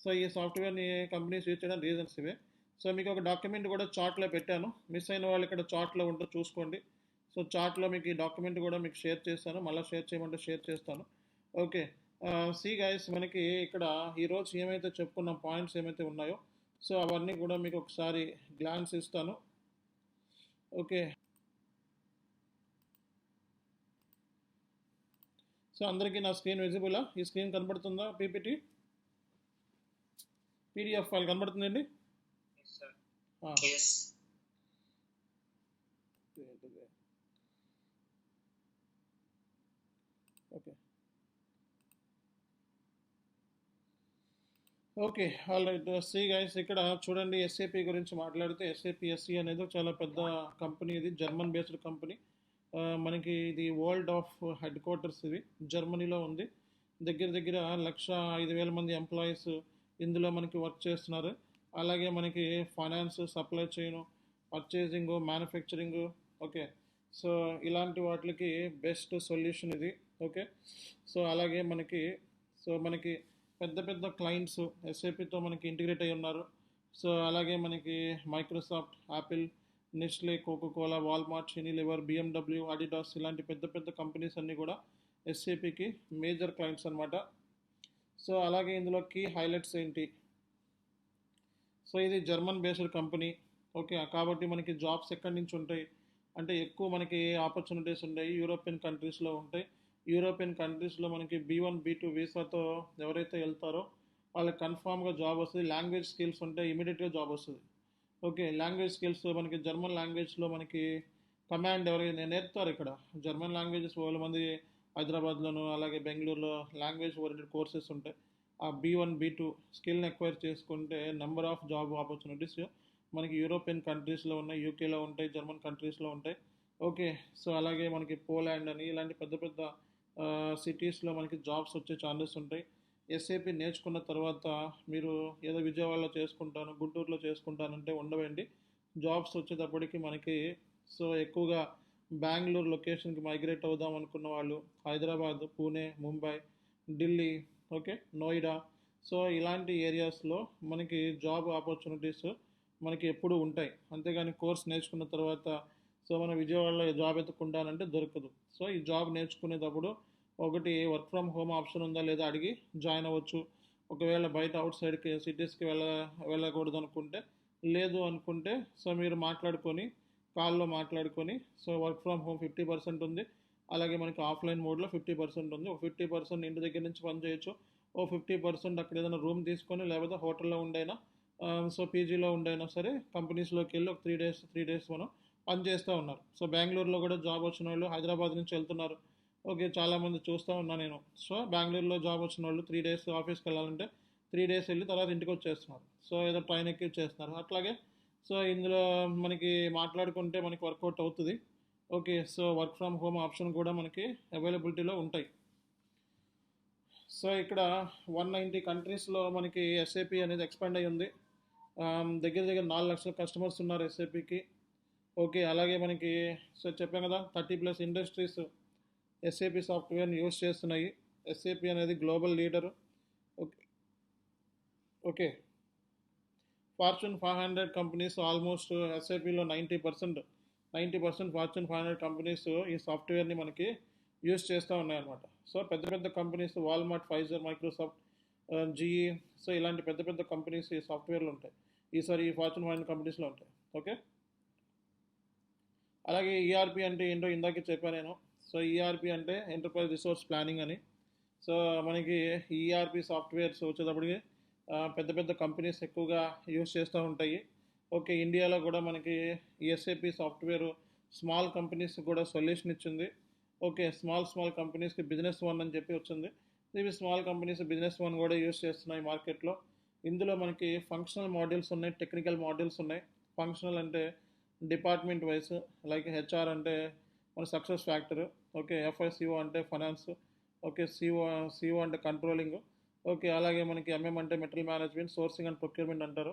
సో ఈ సాఫ్ట్వేర్ని కంపెనీస్ యూజ్ చేయడానికి రీజన్స్ ఇవే. సో మీకు ఒక డాక్యుమెంట్ కూడా చార్ట్లో పెట్టాను, మిస్ అయిన వాళ్ళు ఇక్కడ చార్ట్లో ఉంటే చూసుకోండి. సో చార్ట్లో మీకు ఈ డాక్యుమెంట్ కూడా మీకు షేర్ చేస్తాను, మళ్ళీ షేర్ చేయమంటే షేర్ చేస్తాను. ఓకే, సి గైస్, మనకి ఇక్కడ ఈరోజు ఏమైతే చెప్పుకున్న పాయింట్స్ ఏమైతే ఉన్నాయో సో అవన్నీ కూడా మీకు ఒకసారి గ్లాన్స్ ఇస్తాను. ఓకే, సో అందరికీ నా స్క్రీన్ విజిబులా? ఈ స్క్రీన్ కనబడుతుందా? పీపీటీ పీడిఎఫ్ ఫైల్ కనబడుతుందండి? Okay okay, all right. See guys, ఇక్కడ చూడండి, ఎస్ఏపి గురించి మాట్లాడితే ఎస్ఏపి ఎస్సి అనేది చాలా పెద్ద కంపెనీ. ఇది జర్మన్ బేస్డ్ కంపెనీ. మనకి ఇది వరల్డ్ ఆఫ్ హెడ్ క్వార్టర్స్, ఇవి జర్మనీలో ఉంది. దగ్గర దగ్గర 1,05,000 మంది ఎంప్లాయీస్ ఇందులో మనకి వర్క్ చేస్తున్నారు. అలాగే మనకి finance, supply chain, purchasing, manufacturing, okay, so ఇలాంటి వాటికి బెస్ట్ సొల్యూషన్ ఇది. ఓకే, సో అలాగే మనకి పెద్ద పెద్ద క్లయింట్స్ ఎస్ఏపితో మనకి ఇంటిగ్రేట్ అయి ఉన్నారు. సో అలాగే మనకి Microsoft, Apple, Nestle, Coca Cola, Walmart, Unilever, BMW, Adidas ఇలాంటి పెద్ద పెద్ద కంపెనీస్ అన్నీ కూడా ఎస్ఏపికి మేజర్ క్లయింట్స్ అనమాట. సో అలాగే ఇందులో కీ హైలైట్స్ ఏంటి? సో ఇది జర్మన్ బేస్డ్ కంపెనీ. ఓకే, కాబట్టి మనకి జాబ్స్ ఎక్కడి నుంచి ఉంటాయి అంటే ఎక్కువ మనకి ఆపర్చునిటీస్ ఉంటాయి యూరోపియన్ కంట్రీస్లో ఉంటాయి. యూరోపియన్ కంట్రీస్లో మనకి B1 B2 వీసాతో ఎవరైతే వెళ్తారో వాళ్ళకి కన్ఫామ్గా జాబ్ వస్తుంది. లాంగ్వేజ్ స్కిల్స్ ఉంటే ఇమీడియట్గా జాబ్ వస్తుంది. ఓకే, లాంగ్వేజ్ స్కిల్స్ మనకి జర్మన్ లాంగ్వేజ్లో మనకి కమాండ్ ఎవరైనా నేర్పుతారు. ఇక్కడ జర్మన్ లాంగ్వేజెస్ వేల మంది హైదరాబాద్లోను అలాగే బెంగళూరులో లాంగ్వేజ్ ఓరియంటెడ్ కోర్సెస్ ఉంటాయి. ఆ B1 B2 స్కిల్ని ఎక్వైర్ చేసుకుంటే నెంబర్ ఆఫ్ జాబ్ ఆపర్చునిటీస్ మనకి యూరోపియన్ కంట్రీస్లో ఉన్నాయి, యూకేలో ఉంటాయి, జర్మన్ కంట్రీస్లో ఉంటాయి. ఓకే, సో అలాగే మనకి పోలాండ్ అని ఇలాంటి పెద్ద పెద్ద సిటీస్లో మనకి జాబ్స్ వచ్చే ఛాన్సెస్ ఉంటాయి. ఎస్ఏపి నేర్చుకున్న తర్వాత మీరు ఏదో విజయవాడలో చేసుకుంటాను, గుంటూరులో చేసుకుంటానంటే ఉండవండి. జాబ్స్ వచ్చేటప్పటికి మనకి సో ఎక్కువగా బెంగళూరు లొకేషన్కి మైగ్రేట్ అవుదాం అనుకున్న వాళ్ళు హైదరాబాద్, పూణే, ముంబై, ఢిల్లీ, ఓకే, నోయిడా, సో ఇలాంటి ఏరియాస్లో మనకి జాబ్ ఆపర్చునిటీస్ మనకి ఎప్పుడు ఉంటాయి. అంతేగాని కోర్స్ నేర్చుకున్న తర్వాత సో మనం విజయవాడలో జాబ్ ఎత్తుకుంటానంటే దొరకదు. సో ఈ జాబ్ నేర్చుకునేటప్పుడు ఒకటి వర్క్ ఫ్రమ్ హోమ్ ఆప్షన్ ఉందా లేదా అడిగి జాయిన్ అవ్వచ్చు. ఒకవేళ బయట అవుట్ సైడ్కి సిటీస్కి వెళ్ళకూడదు అనుకుంటే, లేదు అనుకుంటే సో మీరు మాట్లాడుకొని కాల్లో మాట్లాడుకొని సో వర్క్ ఫ్రమ్ హోమ్ 50% ఉంది. అలాగే మనకి ఆఫ్లైన్ మోడ్లో 50% ఉంది. ఒక 50% ఇంటి దగ్గర నుంచి పని చేయొచ్చు. ఓ 50% అక్కడ ఏదైనా రూమ్ తీసుకొని లేకపోతే హోటల్లో ఉండైనా సో పీజీలో ఉండైనా సరే కంపెనీస్లోకి వెళ్ళి ఒక 3 డేస్ మనం పని చేస్తూ ఉన్నారు. సో బెంగళూరులో కూడా జాబ్ వచ్చిన వాళ్ళు హైదరాబాద్ నుంచి వెళ్తున్నారు. ఓకే, చాలామంది చూస్తూ ఉన్నాను నేను. సో బెంగళూరులో జాబ్ వచ్చిన వాళ్ళు 3 డేస్ ఆఫీస్కి వెళ్ళాలంటే 3 డేస్ వెళ్ళి తర్వాత ఇంటికి వచ్చేస్తున్నారు. సో ఏదో ట్రైన్ ఎక్కి చేస్తున్నారు. అట్లాగే సో ఇందులో మనకి మాట్లాడుకుంటే మనకి వర్కౌట్ అవుతుంది. Okay, so work from home option కూడా మనకి అవైలబిలిటీలో ఉంటాయి. సో ఇక్కడ 190 కంట్రీస్లో మనకి ఎస్ఏపి అనేది ఎక్స్పాండ్ అయ్యి ఉంది. దగ్గర దగ్గర 4 లక్షల కస్టమర్స్ ఉన్నారు ఎస్ఏపికి. ఓకే, అలాగే మనకి సో చెప్పాం కదా 30+ ఇండస్ట్రీస్ ఎస్ఏపి సాఫ్ట్వేర్ని యూజ్ చేస్తున్నాయి. ఎస్ఏపి అనేది global leader. Okay okay, fortune 500 companies almost ఎస్ఏపిలో 90% ఫార్చ్యూన్ 500 కంపెనీస్ ఈ సాఫ్ట్వేర్ని మనకి యూజ్ చేస్తూ ఉన్నాయన్నమాట. సో పెద్ద పెద్ద companies Walmart, Pfizer, Microsoft, GE, so ఇలాంటి పెద్ద పెద్ద కంపెనీస్ ఈ సాఫ్ట్వేర్లు ఉంటాయి. ఈ ఫార్చ్యూన్ 500 కంపెనీస్లో ఉంటాయి. ఓకే, అలాగే ఈఆర్పి అంటే ఏంటో ఇందాకే చెప్పాను నేను. సో ఈఆర్పి అంటే ఎంటర్ప్రైజ్ రిసోర్స్ ప్లానింగ్ అని. సో మనకి ఈఆర్పి సాఫ్ట్వేర్స్ వచ్చేటప్పటికి పెద్ద పెద్ద కంపెనీస్ ఎక్కువగా యూజ్ చేస్తూ ఉంటాయి. ఓకే, ఇండియాలో కూడా మనకి ఎస్ఏపి సాఫ్ట్వేర్ స్మాల్ కంపెనీస్ కూడా సొల్యూషన్ ఇచ్చింది. ఓకే, స్మాల్ కంపెనీస్కి బిజినెస్ వన్ అని చెప్పి వచ్చింది. ఇవి స్మాల్ కంపెనీస్ బిజినెస్ వన్ కూడా యూజ్ చేస్తున్నాయి మార్కెట్లో. ఇందులో మనకి ఫంక్షనల్ మాడ్యూల్స్ ఉన్నాయి, టెక్నికల్ మాడ్యూల్స్ ఉన్నాయి. ఫంక్షనల్ అంటే డిపార్ట్మెంట్ వైస్, లైక్ హెచ్ఆర్ అంటే మన సక్సెస్ ఫ్యాక్టర్. ఓకే, ఎఫ్ఐసిఓ అంటే ఫైనాన్స్. ఓకే, సిఓ అంటే కంట్రోలింగ్. ఓకే, అలాగే మనకి ఎంఎం అంటే material management, sourcing and procurement అంటారు.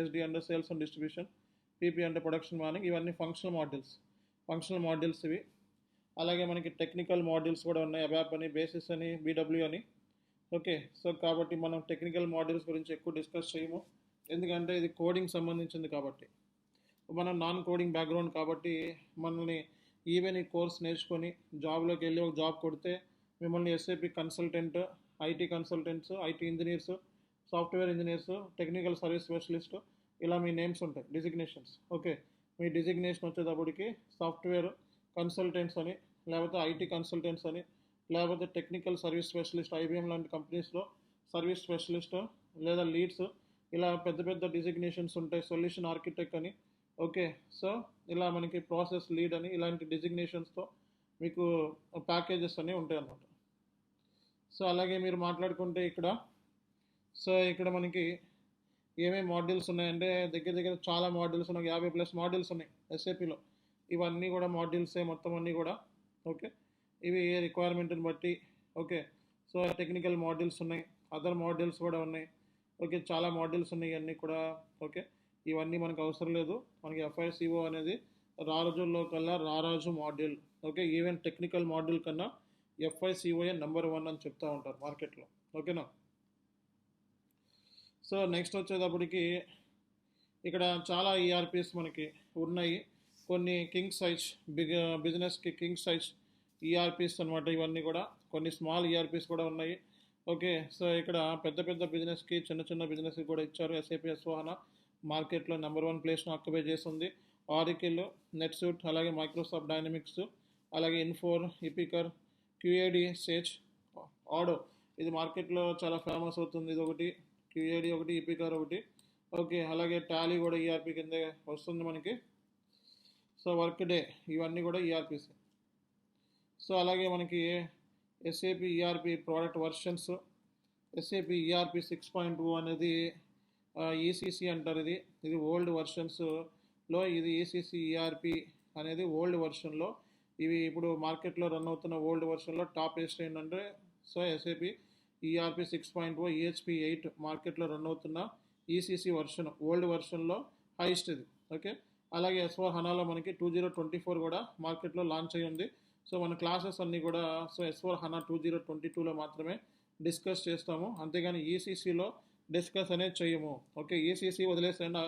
ఎస్డి అంటే సేల్స్ అండ్ డిస్ట్రిబ్యూషన్, పీపీ అంటే ప్రొడక్షన్ ప్లానింగ్. ఇవన్నీ ఫంక్షనల్ మాడ్యూల్స్ ఇవి. అలాగే మనకి టెక్నికల్ మాడ్యూల్స్ కూడా ఉన్నాయి, అబాప్ అని, బేసిస్ అని, బీడబ్ల్యూ అని. ఓకే. సో కాబట్టి మనం టెక్నికల్ మాడ్యూల్స్ గురించి ఎక్కువ డిస్కస్ చేయము, ఎందుకంటే ఇది కోడింగ్ సంబంధించింది కాబట్టి. మనం నాన్ కోడింగ్ బ్యాక్గ్రౌండ్ కాబట్టి మనల్ని ఈవెన్ ఈ కోర్స్ నేర్చుకొని జాబ్లోకి వెళ్ళి ఒక జాబ్ కొడితే మిమ్మల్ని SAP consultant, IT consultants, IT engineers, software engineers, technical service specialist, ఇలా మీ నేమ్స్ ఉంటాయి డిజిగ్నేషన్స్. ఓకే. మీ డిజిగ్నేషన్ వచ్చేటప్పటికి సాఫ్ట్వేర్ కన్సల్టెంట్స్ అని, లేకపోతే ఐటీ కన్సల్టెంట్స్ అని, లేకపోతే టెక్నికల్ సర్వీస్ స్పెషలిస్ట్, ఐబీఎం లాంటి కంపెనీస్లో సర్వీస్ స్పెషలిస్ట్ లేదా లీడ్స్, ఇలా పెద్ద పెద్ద డిజిగ్నేషన్స్ ఉంటాయి. సొల్యూషన్ ఆర్కిటెక్ట్ అని. ఓకే. సో ఇలా మనకి ప్రాసెస్ లీడ్ అని ఇలాంటి డిజిగ్నేషన్స్తో మీకు ప్యాకేజెస్ అనేవి ఉంటాయి అన్నమాట. సో అలాగే మీరు మాట్లాడుకుంటే ఇక్కడ, సో ఇక్కడ మనకి ఏమేమి మాడ్యూల్స్ ఉన్నాయంటే దగ్గర దగ్గర చాలా మాడ్యూల్స్ ఉన్నాయి, 50+ మాడ్యూల్స్ ఉన్నాయి ఎస్ఏపిలో. ఇవన్నీ కూడా మాడ్యూల్సే మొత్తం అన్నీ కూడా. ఓకే. ఇవి రిక్వైర్మెంట్ని బట్టి. ఓకే. సో టెక్నికల్ మాడ్యూల్స్ ఉన్నాయి, అదర్ మాడ్యూల్స్ కూడా ఉన్నాయి. ఓకే. చాలా మాడ్యూల్స్ ఉన్నాయి ఇవన్నీ కూడా. ఓకే. ఇవన్నీ మనకు అవసరం లేదు. మనకి ఎఫ్ఐసిఓ అనేది రాజుల్లో కల్లా రారాజు module. Okay. Even technical module కన్నా ఎఫ్ఐసిఓఏ నెంబర్ 1 అని చెప్తూ ఉంటారు మార్కెట్లో. ఓకేనా. సో నెక్స్ట్ వచ్చేటప్పటికి ఇక్కడ చాలా ఈఆర్పీస్ మనకి ఉన్నాయి. కొన్ని కింగ్ సైజ్ బిజినెస్కి కింగ్ సైజ్ ఈఆర్పీస్ అనమాట ఇవన్నీ కూడా. కొన్ని స్మాల్ ఈఆర్పీస్ కూడా ఉన్నాయి. ఓకే. సో ఇక్కడ పెద్ద పెద్ద బిజినెస్కి, చిన్న చిన్న బిజినెస్కి కూడా ఇచ్చారు. ఎస్ఏపి ఎస్4హనా మార్కెట్లో నెంబర్ 1 ప్లేస్ను ఆక్యుపై చేస్తుంది. ఆరికిల్, నెట్సూట్, అలాగే మైక్రోసాఫ్ట్ డైనమిక్స్, అలాగే ఇన్ఫోర్, ఇపికర్, క్యూఏడి, సేజ్, ఆడో, ఇది మార్కెట్లో చాలా ఫేమస్ అవుతుంది. ఇది ఒకటి, క్యూఏడి ఒకటి, ఇపికర్ ఒకటి. ఓకే. అలాగే టాలీ కూడా ఈఆర్పీ కింద వస్తుంది మనకి. సో వర్క్ డే, ఇవన్నీ కూడా ఈఆర్పీస్. సో అలాగే మనకి SAP ERP product versions. SAP ERP 6.0 అనేది ఈసీసీ అంటారు. ఇది ఓల్డ్ వర్షన్స్లో, ఇది ఈసీసీ ఈఆర్పి అనేది ఓల్డ్ వర్షన్లో. ఇవి ఇప్పుడు మార్కెట్లో రన్ అవుతున్న ఓల్డ్ వర్షన్లో టాప్ ఏస్ట్ ఏంటంటే, సో ఎస్ఏపి ఈఆర్పి 6.0 ఈహెచ్పి 8 మార్కెట్లో రన్ అవుతున్న ఈసీసీ వర్షన్, ఓల్డ్ వర్షన్లో హైయెస్ట్ ఇది. ఓకే. అలాగే ఎస్4హనాలో మనకి 2024 కూడా మార్కెట్లో లాంచ్ అయ్యి ఉంది. సో మన క్లాసెస్ అన్నీ కూడా సో ఎస్4హనా 2022లో మాత్రమే డిస్కస్ చేస్తాము, అంతేగాని ఈసీసీలో డిస్కస్ అనేది చేయము. ఓకే. ఈసీసీ వదిలేసైనా,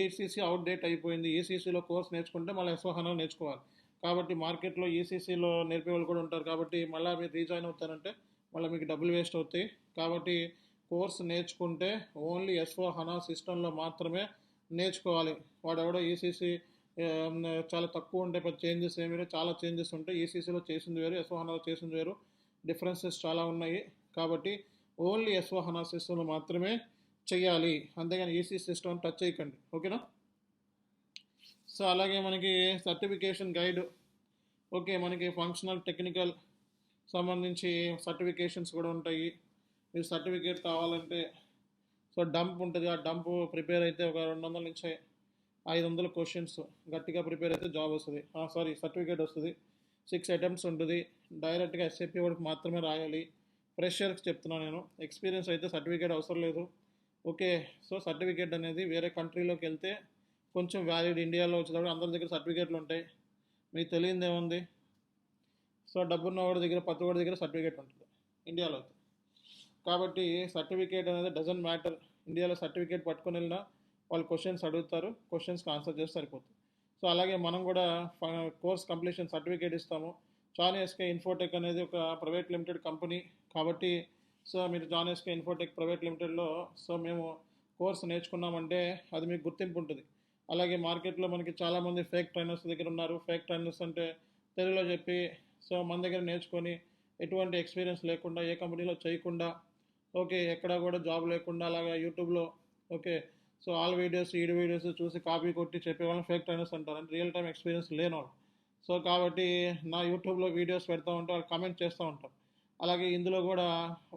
ఈసీసీ అవుట్డేట్ అయిపోయింది. ఈసీసీలో కోర్స్ నేర్చుకుంటే మళ్ళీ ఎస్4హనా నేర్చుకోవాలి. కాబట్టి మార్కెట్లో ఈసీసీలో నేర్పే వాళ్ళు కూడా ఉంటారు. కాబట్టి మళ్ళీ మీరు రీజాయిన్ అవుతారంటే మళ్ళీ మీకు డబ్బులు వేస్ట్ అవుతాయి. కాబట్టి కోర్స్ నేర్చుకుంటే ఓన్లీ ఎస్4హనా సిస్టంలో మాత్రమే నేర్చుకోవాలి. వాడెవడో ఈసీసీ చాలా తక్కువ ఉంటే పెద్ద చేంజెస్ ఏమి, చాలా చేంజెస్ ఉంటాయి. ఈసీసీలో చేసింది వేరు, ఎస్4హనాలో చేసింది వేరు, డిఫరెన్సెస్ చాలా ఉన్నాయి. కాబట్టి ఓన్లీ ఎస్4హనా సిస్టంలో మాత్రమే చెయ్యాలి, అంతేగాని ఈసీ సిస్టమ్ టచ్ చేయకండి. ఓకేనా. సో అలాగే మనకి సర్టిఫికేషన్ గైడ్. ఓకే. మనకి ఫంక్షనల్, టెక్నికల్ సంబంధించి సర్టిఫికేషన్స్ కూడా ఉంటాయి. మీరు సర్టిఫికేట్ కావాలంటే సో డంప్ ఉంటుంది. ఆ డంప్ ప్రిపేర్ అయితే ఒక 200 నుంచి 500 క్వశ్చన్స్ గట్టిగా ప్రిపేర్ అయితే జాబ్ వస్తుంది. సర్టిఫికేట్ వస్తుంది. 6 అటెంప్ట్స్ ఉంటుంది. డైరెక్ట్గా ఎస్ఏపీ వరకు మాత్రమే రాయాలి. ఫ్రెషర్కి చెప్తున్నాను నేను, ఎక్స్పీరియన్స్ అయితే సర్టిఫికేట్ అవసరం లేదు. ఓకే. సో సర్టిఫికేట్ అనేది వేరే కంట్రీలోకి వెళ్తే కొంచెం వ్యాలిడ్. ఇండియాలో వచ్చేటప్పుడు అందరి దగ్గర సర్టిఫికేట్లు ఉంటాయి, మీకు తెలియదు ఏముంది. సో డబ్బున్న వాడి దగ్గర, ప్రతి వాడి దగ్గర సర్టిఫికేట్ ఉంటుంది ఇండియాలో అయితే. కాబట్టి సర్టిఫికేట్ అనేది డజంట్ మ్యాటర్. ఇండియాలో సర్టిఫికేట్ పట్టుకొని వెళ్ళినా వాళ్ళు క్వశ్చన్స్ అడుగుతారు, క్వశ్చన్స్కి ఆన్సర్ చేస్తే సరిపోతుంది. సో అలాగే మనం కూడా కోర్స్ కంప్లీషన్ సర్టిఫికేట్ ఇస్తాము. జాన్ ఎస్కే ఇన్ఫోటెక్ అనేది ఒక ప్రైవేట్ లిమిటెడ్ కంపెనీ కాబట్టి, సో మీరు జాన్ ఎస్కే ఇన్ఫోటెక్ ప్రైవేట్ లిమిటెడ్లో సో మేము కోర్స్ నేర్చుకున్నామంటే అది మీకు గుర్తింపు ఉంటుంది. అలాగే మార్కెట్లో మనకి చాలామంది ఫేక్ ట్రైనర్స్ దగ్గర ఉన్నారు. ఫేక్ ట్రైనర్స్ అంటే తెలుగులో చెప్పి సో మన దగ్గర నేర్చుకొని ఎటువంటి ఎక్స్పీరియన్స్ లేకుండా, ఏ కంపెనీలో చేయకుండా, ఓకే, ఎక్కడ కూడా జాబ్ లేకుండా అలాగా యూట్యూబ్లో, ఓకే, సో ఆల్ వీడియోస్, ఈడ్ వీడియోస్ చూసి కాపీ కొట్టి చెప్పేవాళ్ళని ఫేక్ ట్రైనర్స్ అంటారు, అంటే రియల్ టైం ఎక్స్పీరియన్స్ లేనివాళ్ళు. సో కాబట్టి నా యూట్యూబ్లో వీడియోస్ పెడతా ఉంటే వాళ్ళు కామెంట్ చేస్తూ ఉంటారు. అలాగే ఇందులో కూడా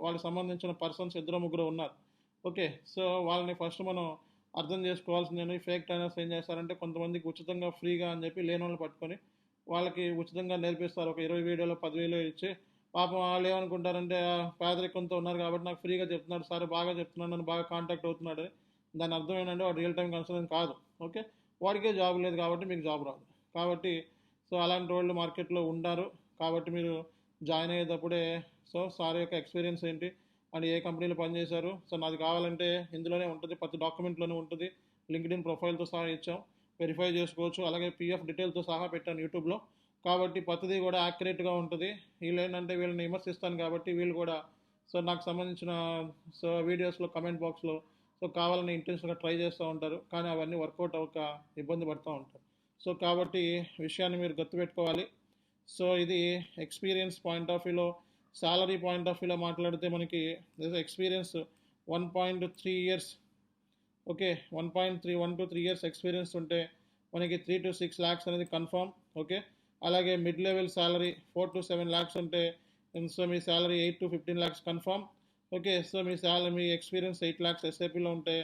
వాళ్ళకి సంబంధించిన పర్సన్స్ 2-3 ఉన్నారు. ఓకే. సో వాళ్ళని ఫస్ట్ మనం అర్థం చేసుకోవాల్సింది. ఫేక్ ట్రైనర్స్ ఏం చేస్తారంటే కొంతమందికి ఉచితంగా ఫ్రీగా అని చెప్పి లేని వాళ్ళని పట్టుకొని వాళ్ళకి ఉచితంగా నేర్పిస్తారు. ఒక 20 వీడియోలో 10,000 ఇచ్చి, పాపం వాళ్ళు ఏమనుకుంటారంటే పేదరికంతో ఉన్నారు కాబట్టి నాకు ఫ్రీగా చెప్తున్నాడు సార్, బాగా చెప్తున్నాడు, నన్ను బాగా కాంటాక్ట్ అవుతున్నాడు. దాని అర్థం ఏంటంటే వాడు రియల్ టైం కన్సల్టెంట్ కాదు. ఓకే. వాడికే జాబ్ లేదు కాబట్టి మీకు జాబ్ రాదు. కాబట్టి సో అలాంటి వాళ్ళు మార్కెట్లో ఉంటారు. కాబట్టి మీరు జాయిన్ అయ్యేటప్పుడే సో సార్ యొక్క ఎక్స్పీరియన్స్ ఏంటి, అండ్ ఏ కంపెనీలో పనిచేశారు. సో నాది కావాలంటే ఇందులోనే ఉంటుంది, ప్రతి డాక్యుమెంట్లోనే ఉంటుంది. లింక్డ్ఇన్ ప్రొఫైల్తో సహా ఇచ్చాం, వెరిఫై చేసుకోవచ్చు. అలాగే పిఎఫ్ డీటెయిల్తో సహా పెట్టాను యూట్యూబ్లో. కాబట్టి ప్రతిదీ కూడా యాక్యురేట్గా ఉంటుంది. వీళ్ళు ఏంటంటే వీళ్ళని విమర్శిస్తాను కాబట్టి వీళ్ళు కూడా సో నాకు సంబంధించిన సో వీడియోస్లో కమెంట్ బాక్స్లో సో కావాలని ఇంటెన్షన్గా ట్రై చేస్తూ ఉంటారు, కానీ అవన్నీ వర్కౌట్ అవ్వక ఇబ్బంది పడుతూ ఉంటారు. సో కాబట్టి విషయాన్ని మీరు గుర్తుపెట్టుకోవాలి. సో ఇది ఎక్స్పీరియన్స్ పాయింట్ ఆఫ్ వ్యూలో, సాలరీ పాయింట్ ఆఫ్ వ్యూలో మాట్లాడితే మనకి ఎక్స్పీరియన్స్ 1.3 ఇయర్స్. ఓకే, 1.3 ఇయర్స్ ఉంటే మనకి 3 to 6 lakhs అనేది కన్ఫర్మ్. ఓకే, అలాగే mid level salary 4 to 7 lakhs ఉంటే so me salary 8 to 15 lakhs confirm. Okay, so me experience 8 lakhs ఎస్ఏపీలో ఉంటే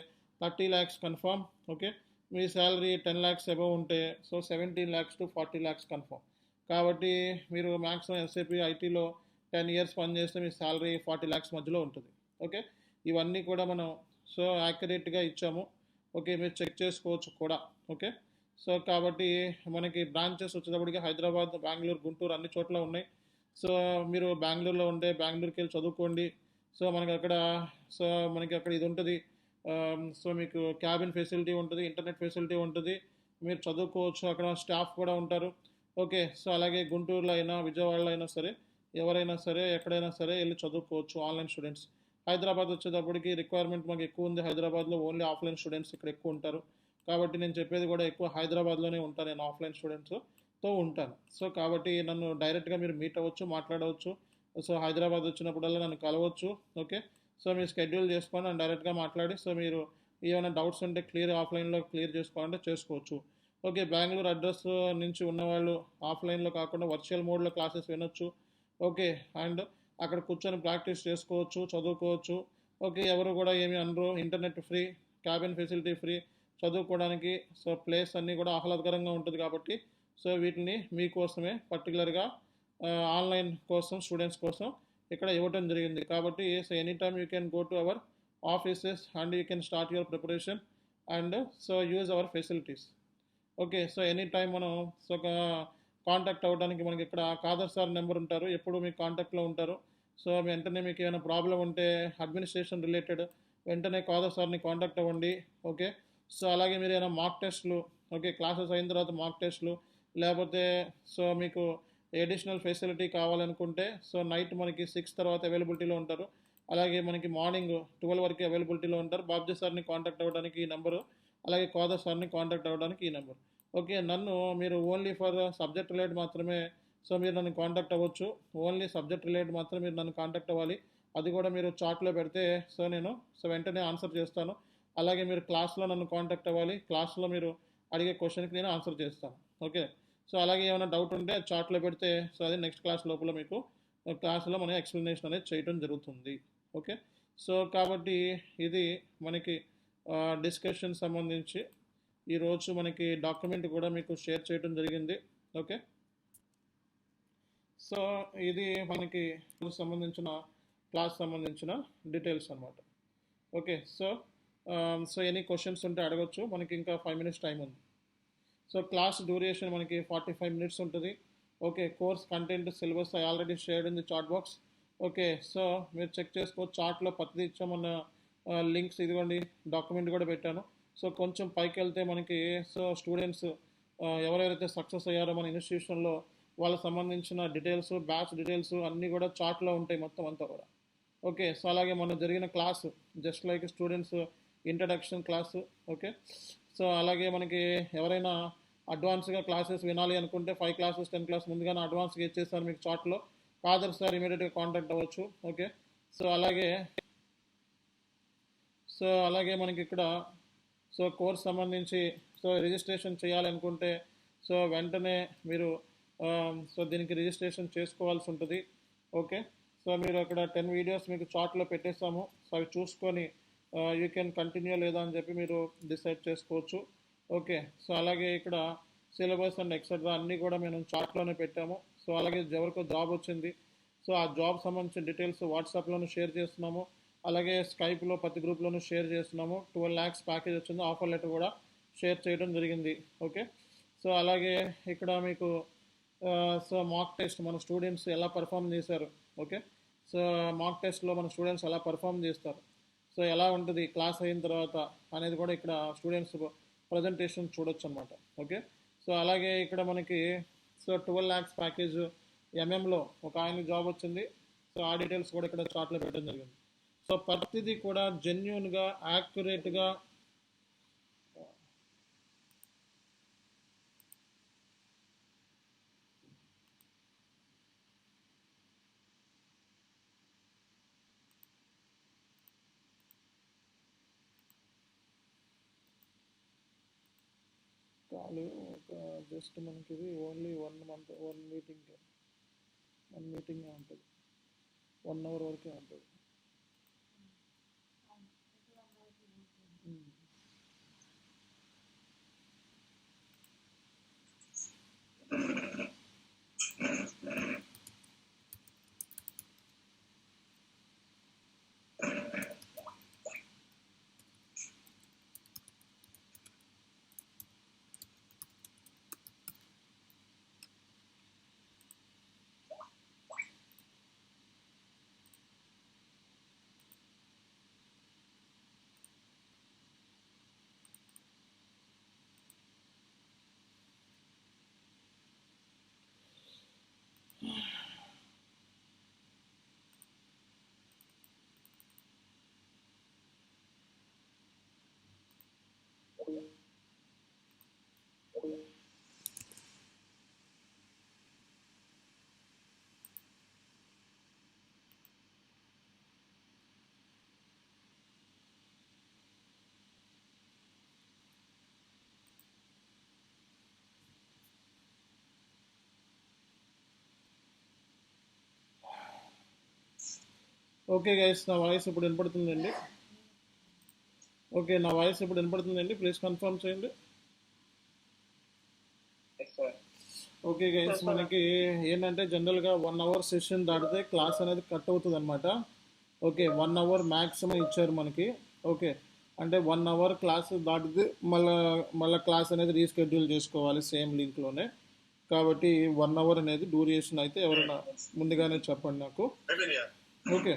30 lakhs కన్ఫర్మ్. ఓకే, మీ శాలరీ 10 lakhs అబవ్ ఉంటే so 17 lakhs to 40 lakhs confirm. కాబట్టి మీరు maximum SAP ఐటీలో 10 years పనిచేస్తే మీ salary 40 lakhs మధ్యలో ఉంటుంది. Okay, ఇవన్నీ కూడా మనం సో యాక్యురేట్గా ఇచ్చాము. ఓకే, మీరు చెక్ చేసుకోవచ్చు కూడా. ఓకే, సో కాబట్టి మనకి బ్రాంచెస్ వచ్చేటప్పటికి హైదరాబాద్, బెంగళూరు, గుంటూరు అన్ని చోట్ల ఉన్నాయి. సో మీరు బెంగళూరులో ఉంటే బెంగళూరుకి వెళ్ళి చదువుకోండి. సో మనకి అక్కడ ఇది ఉంటుంది. సో మీకు క్యాబిన్ ఫెసిలిటీ ఉంటుంది, ఇంటర్నెట్ ఫెసిలిటీ ఉంటుంది, మీరు చదువుకోవచ్చు, అక్కడ స్టాఫ్ కూడా ఉంటారు. ఓకే, సో అలాగే గుంటూరులో అయినా విజయవాడలో అయినా సరే ఎవరైనా సరే ఎక్కడైనా సరే వెళ్ళి చదువుకోవచ్చు ఆన్లైన్ స్టూడెంట్స్. హైదరాబాద్ వచ్చేటప్పటికి రిక్వైర్మెంట్ మాకు ఎక్కువ ఉంది. హైదరాబాద్లో ఓన్లీ ఆఫ్లైన్ స్టూడెంట్స్ ఇక్కడ ఎక్కువ ఉంటారు. కాబట్టి నేను చెప్పేది కూడా ఎక్కువ హైదరాబాద్లోనే ఉంటాను, నేను ఆఫ్లైన్ స్టూడెంట్స్తో ఉంటాను. సో కాబట్టి నన్ను డైరెక్ట్గా మీరు మీట్ అవ్వచ్చు, మాట్లాడవచ్చు. సో హైదరాబాద్ వచ్చినప్పుడల్లా నన్ను కలవచ్చు. ఓకే, సో మీరు షెడ్యూల్ చేసుకొని నన్ను డైరెక్ట్గా మాట్లాడి సో మీరు ఏమైనా డౌట్స్ ఉంటే ఆఫ్లైన్లో క్లియర్ చేసుకోవాలంటే చేసుకోవచ్చు. ఓకే, బెంగళూరు అడ్రస్ నుంచి ఉన్నవాళ్ళు ఆఫ్లైన్లో కాకుండా వర్చువల్ మోడ్లో క్లాసెస్ వినొచ్చు. ఓకే, అండ్ అక్కడ కూర్చొని ప్రాక్టీస్ చేసుకోవచ్చు, చదువుకోవచ్చు. ఓకే, ఎవరు కూడా ఏమి అనరు, internet free, cabin facility free, చదువుకోవడానికి సో ప్లేస్ అన్నీ కూడా ఆహ్లాదకరంగా ఉంటుంది. కాబట్టి సో వీటిని మీకోసమే పర్టికులర్గా ఆన్లైన్ కోసం స్టూడెంట్స్ కోసం ఇక్కడ ఇవ్వటం జరిగింది. కాబట్టి so any time you can go to our offices and you can start your preparation and so use our facilities. Okay, so any time మనం సో కాంటాక్ట్ అవ్వడానికి మనకి ఇక్కడ కాదర్ సార్ నెంబర్ ఉంటారు, ఎప్పుడు మీకు కాంటాక్ట్లో ఉంటారు. సో వెంటనే మీకు ఏమైనా ప్రాబ్లం ఉంటే అడ్మినిస్ట్రేషన్ రిలేటెడ్ వెంటనే కాదర్ సార్ని కాంటాక్ట్ అవ్వండి. ఓకే, సో అలాగే మీరు ఏమైనా మాక్ టెస్ట్లు, ఓకే క్లాసెస్ అయిన తర్వాత మాక్ టెస్ట్లు, లేకపోతే సో మీకు ఎడిషనల్ ఫెసిలిటీ కావాలనుకుంటే సో నైట్ మనకి 6 తర్వాత అవైలబిలిటీలో ఉంటారు. అలాగే మనకి మార్నింగ్ 12 వరకు అవైలబిలిటీలో ఉంటారు. బాబ్జీ సార్ని కాంటాక్ట్ అవ్వడానికి ఈ నెంబరు, అలాగే కాదర్ సార్ని కాంటాక్ట్ అవ్వడానికి ఈ నెంబర్. ఓకే, నన్ను మీరు ఓన్లీ ఫర్ సబ్జెక్ట్ రిలేటెడ్ మాత్రమే సో మీరు నన్ను కాంటాక్ట్ అవ్వచ్చు. ఓన్లీ సబ్జెక్ట్ రిలేటెడ్ మాత్రమే మీరు నన్ను కాంటాక్ట్ అవ్వాలి. అది కూడా మీరు చాట్లో పెడితే సో నేను సో వెంటనే ఆన్సర్ చేస్తాను. అలాగే మీరు క్లాస్లో నన్ను కాంటాక్ట్ అవ్వాలి, క్లాస్లో మీరు అడిగే క్వశ్చన్కి నేను ఆన్సర్ చేస్తాను. ఓకే, సో అలాగే ఏమైనా డౌట్ ఉంటే చాట్లో పెడితే సో అది నెక్స్ట్ క్లాస్ లోపల మీకు క్లాస్లో మన ఎక్స్ప్లెనేషన్ అనేది చేయడం జరుగుతుంది. ఓకే, సో కాబట్టి ఇది మనకి డిస్కషన్ సంబంధించి ఈరోజు మనకి డాక్యుమెంట్ కూడా మీకు షేర్ చేయడం జరిగింది. ఓకే, సో ఇది మనకి సంబంధించిన క్లాస్ సంబంధించిన డీటెయిల్స్ అనమాట. ఓకే, సో ఎనీ క్వశ్చన్స్ ఉంటే అడగచ్చు, మనకి ఇంకా 5 minutes టైం ఉంది. సో క్లాస్ డ్యూరేషన్ మనకి 45 minutes ఉంటుంది. Okay, course content syllabus I already shared in the chat box. Okay, so మీరు చెక్ చేసుకోవచ్చు, చార్ట్లో ప్రతిదీ ఇచ్చామన్న లింక్స్ ఇదిగోండి, డాక్యుమెంట్ కూడా పెట్టాను. సో కొంచెం పైకి వెళ్తే మనకి సో స్టూడెంట్స్ ఎవరెవరైతే సక్సెస్ అయ్యారో మన ఇన్స్టిట్యూషన్లో వాళ్ళకి సంబంధించిన డీటెయిల్స్, బ్యాచ్ డీటెయిల్స్ అన్నీ కూడా చార్ట్లో ఉంటాయి మొత్తం అంతా కూడా. ఓకే, సో అలాగే మన జరిగిన class just like students introduction class. Okay, so అలాగే మనకి ఎవరైనా అడ్వాన్స్గా క్లాసెస్ వినాలి అనుకుంటే 5 classes 10 classes ముందుగానే అడ్వాన్స్గా ఇచ్చేస్తారు మీకు చార్ట్లో. కాదర్ సార్ ఇమీడియట్గా కాంటాక్ట్ అవ్వచ్చు. ఓకే, సో అలాగే మనకి ఇక్కడ సో కోర్స్ సంబంధించి సో రిజిస్ట్రేషన్ చేయాలనుకుంటే సో వెంటనే మీరు సో దీనికి రిజిస్ట్రేషన్ చేసుకోవాల్సి ఉంటుంది. ఓకే, సో మీరు అక్కడ 10 videos మీకు చార్ట్లో పెట్టేస్తాము. సో అవి చూసుకొని యూ కెన్ కంటిన్యూ లేదా అని చెప్పి మీరు డిసైడ్ చేసుకోవచ్చు. ఓకే, సో అలాగే ఇక్కడ సిలబస్ అండ్ ఎక్సెట్రా అన్నీ కూడా మేము చార్ట్లోనే పెట్టాము. సో అలాగే ఎవరికో జాబ్ వచ్చింది, సో ఆ జాబ్ సంబంధించిన డీటెయిల్స్ వాట్సాప్లోనూ షేర్ చేస్తున్నాము. అలాగే స్కైప్లో ప్రతి గ్రూప్లోనూ షేర్ చేస్తున్నాము. 12 lakhs ప్యాకేజ్ వచ్చింది, ఆఫర్ లెటర్ కూడా షేర్ చేయడం జరిగింది. ఓకే, సో అలాగే ఇక్కడ మీకు సో మాక్ టెస్ట్ మన స్టూడెంట్స్ ఎలా పర్ఫామ్ చేశారు. ఓకే, సో మాక్ టెస్ట్లో మన స్టూడెంట్స్ ఎలా పర్ఫామ్ చేస్తారు, సో ఎలా ఉంటుంది క్లాస్ అయిన తర్వాత అనేది కూడా ఇక్కడ స్టూడెంట్స్ ప్రజెంటేషన్ చూడొచ్చు అనమాట. ఓకే, సో అలాగే ఇక్కడ మనకి సో 12 lakhs ప్యాకేజ్ ఎంఎంలో ఒక ఆయన జాబ్ వచ్చింది. సో ఆ డీటెయిల్స్ కూడా ఇక్కడ చార్ట్లో పెట్టడం జరిగింది. సో ప్రతిదీ కూడా జెన్యున్గా యాక్యురేట్గా కాలు ఒక జస్ట్ మనకి ఇది ఓన్లీ 1 month 1 మీటింగే ఉంటుంది, 1 hour వరకే ఉంటుంది. ఓకే గైస్, నా వాయిస్ ఇప్పుడు వినపడుతుందండి? ఓకే, నా వాయిస్ ఇప్పుడు వినపడుతుందండి? ప్లీజ్ కన్ఫర్మ్ చేయండి. ఓకే గైస్, మనకి ఏంటంటే జనరల్గా 1 hour సెషన్ దాటితే క్లాస్ అనేది కట్ అవుతుంది అనమాట. ఓకే, 1 hour మ్యాక్సిమం ఇచ్చారు మనకి. ఓకే, అంటే 1 hour క్లాస్ దాటితే మళ్ళీ క్లాస్ అనేది రీషెడ్యూల్ చేసుకోవాలి సేమ్ లింక్లోనే. కాబట్టి 1 hour అనేది డ్యూరేషన్ అయితే ఎవరైనా ముందుగానే చెప్పండి నాకు. ఓకే,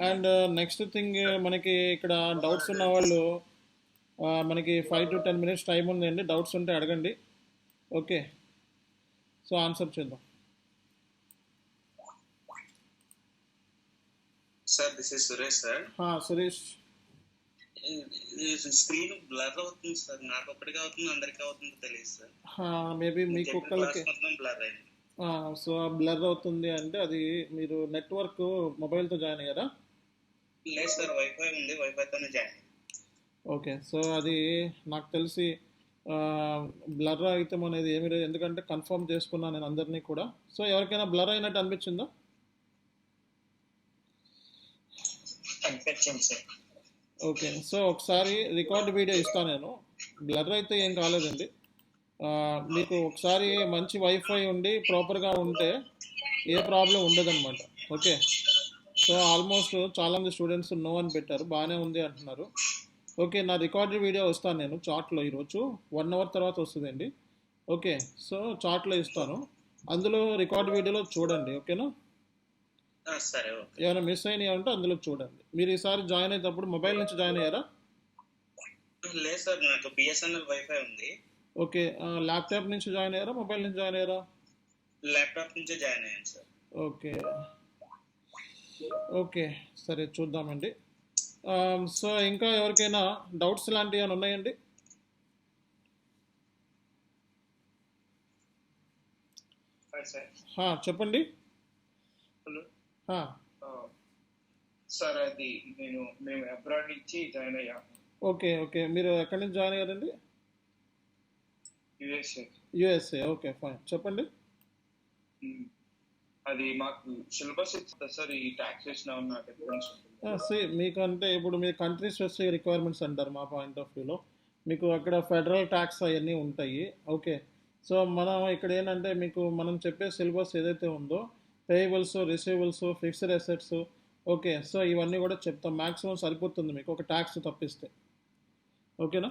అండ్ నెక్స్ట్ థింగ్ మనకి ఇక్కడ డౌట్స్ ఉన్న వాళ్ళు మనకి 5 to 10 minutes టైం ఉందండి. డౌట్స్ ఉంటే అడగండి. ఓకే, సో ఆన్సర్ చేద్దాం. Sir this is Suresh sir. Suresh, screen blur అవుతుంది సార్, నాకు ఒక్కడిగా అవుతుంది, అందరికీ అవుతుందో తెలియదు సార్. మేబీ మీకు ఒక్కళ్ళకి బ్లర్ అయింది. సో బ్లర్ అవుతుంది అంటే అది మీరు నెట్వర్క్ మొబైల్తో జాయిన్ అయ్యారా? లేదు సార్, వైఫై ఉంది, వైఫైతోనే జాయిన్. ఓకే, సో అది నాకు తెలిసి బ్లర్ అయితే అనేది ఏమీ లేదు, ఎందుకంటే కన్ఫర్మ్ చేసుకున్నాను నేను అందరినీ కూడా. సో ఎవరికైనా బ్లర్ అయినట్టు అనిపించిందా? అనిపించింది సార్. ఓకే, సో ఒకసారి రికార్డ్ వీడియో ఇస్తాను నేను. బ్లర్ అయితే ఏం కాలేదండి. మీకు ఒకసారి మంచి వైఫై ఉండి ప్రాపర్గా ఉంటే ఏ ప్రాబ్లం ఉండదన్నమాట. ఓకే, సో ఆల్మోస్ట్ చాలామంది స్టూడెంట్స్ నో అని పెట్టారు, బాగానే ఉంది అంటున్నారు. ఓకే, నా రికార్డెడ్ వీడియో వస్తాను నేను చాట్లో ఈరోజు 1 hour తర్వాత వస్తుందండి. ఓకే, సో చాట్లో ఇస్తాను, అందులో రికార్డ్ వీడియోలో చూడండి. ఓకేనా? సరే. ఏమైనా మిస్ అయినాయి అంటే అందులో చూడండి. మీరు ఈసారి జాయిన్ అయ్యేటప్పుడు మొబైల్ నుంచి జాయిన్ అయ్యారా? లేదు సార్, నాకు బిఎస్ఎన్ఎల్ వైఫై ఉంది. ఓకే, ల్యాప్టాప్ నుంచి జాయిన్ అయ్యారా, మొబైల్ నుంచి జాయిన్ అయ్యారా? ల్యాప్టాప్ నుంచే జాయిన్ అయ్యాను సార్. ఓకే ఓకే, సరే చూద్దామండి. సో ఇంకా ఎవరికైనా డౌట్స్ లాంటివి ఏమైనా ఉన్నాయండి? చెప్పండి. సార్ అది మేము అబ్రాడ్ నుంచి జాయిన్ అయ్యాము. ఓకే ఓకే, మీరు ఎక్కడి నుంచి జాయిన్ అయ్యారండి? యుఎస్ఏ. ఓకే ఫైన్, చెప్పండి. అది మాకు సిలబస్ ఇస్తుంది సార్, ఈ టాక్సేషన్ ఏమన్నా డిఫరెన్స్ ఉంటుంది? మీకు అంటే ఇప్పుడు మీ కంట్రీ స్పెసిఫిక్ రిక్వైర్మెంట్స్ అంటారు మా పాయింట్ ఆఫ్ వ్యూలో. మీకు అక్కడ ఫెడరల్ ట్యాక్స్ అవన్నీ ఉంటాయి. ఓకే, సో మనం ఇక్కడ ఏంటంటే మీకు మనం చెప్పే సిలబస్ ఏదైతే ఉందో payables, receivables, fixed assets, okay, so ఇవన్నీ కూడా చెప్తాం. మ్యాక్సిమం సరిపోతుంది మీకు ఒక ట్యాక్స్ తప్పిస్తే. ఓకేనా?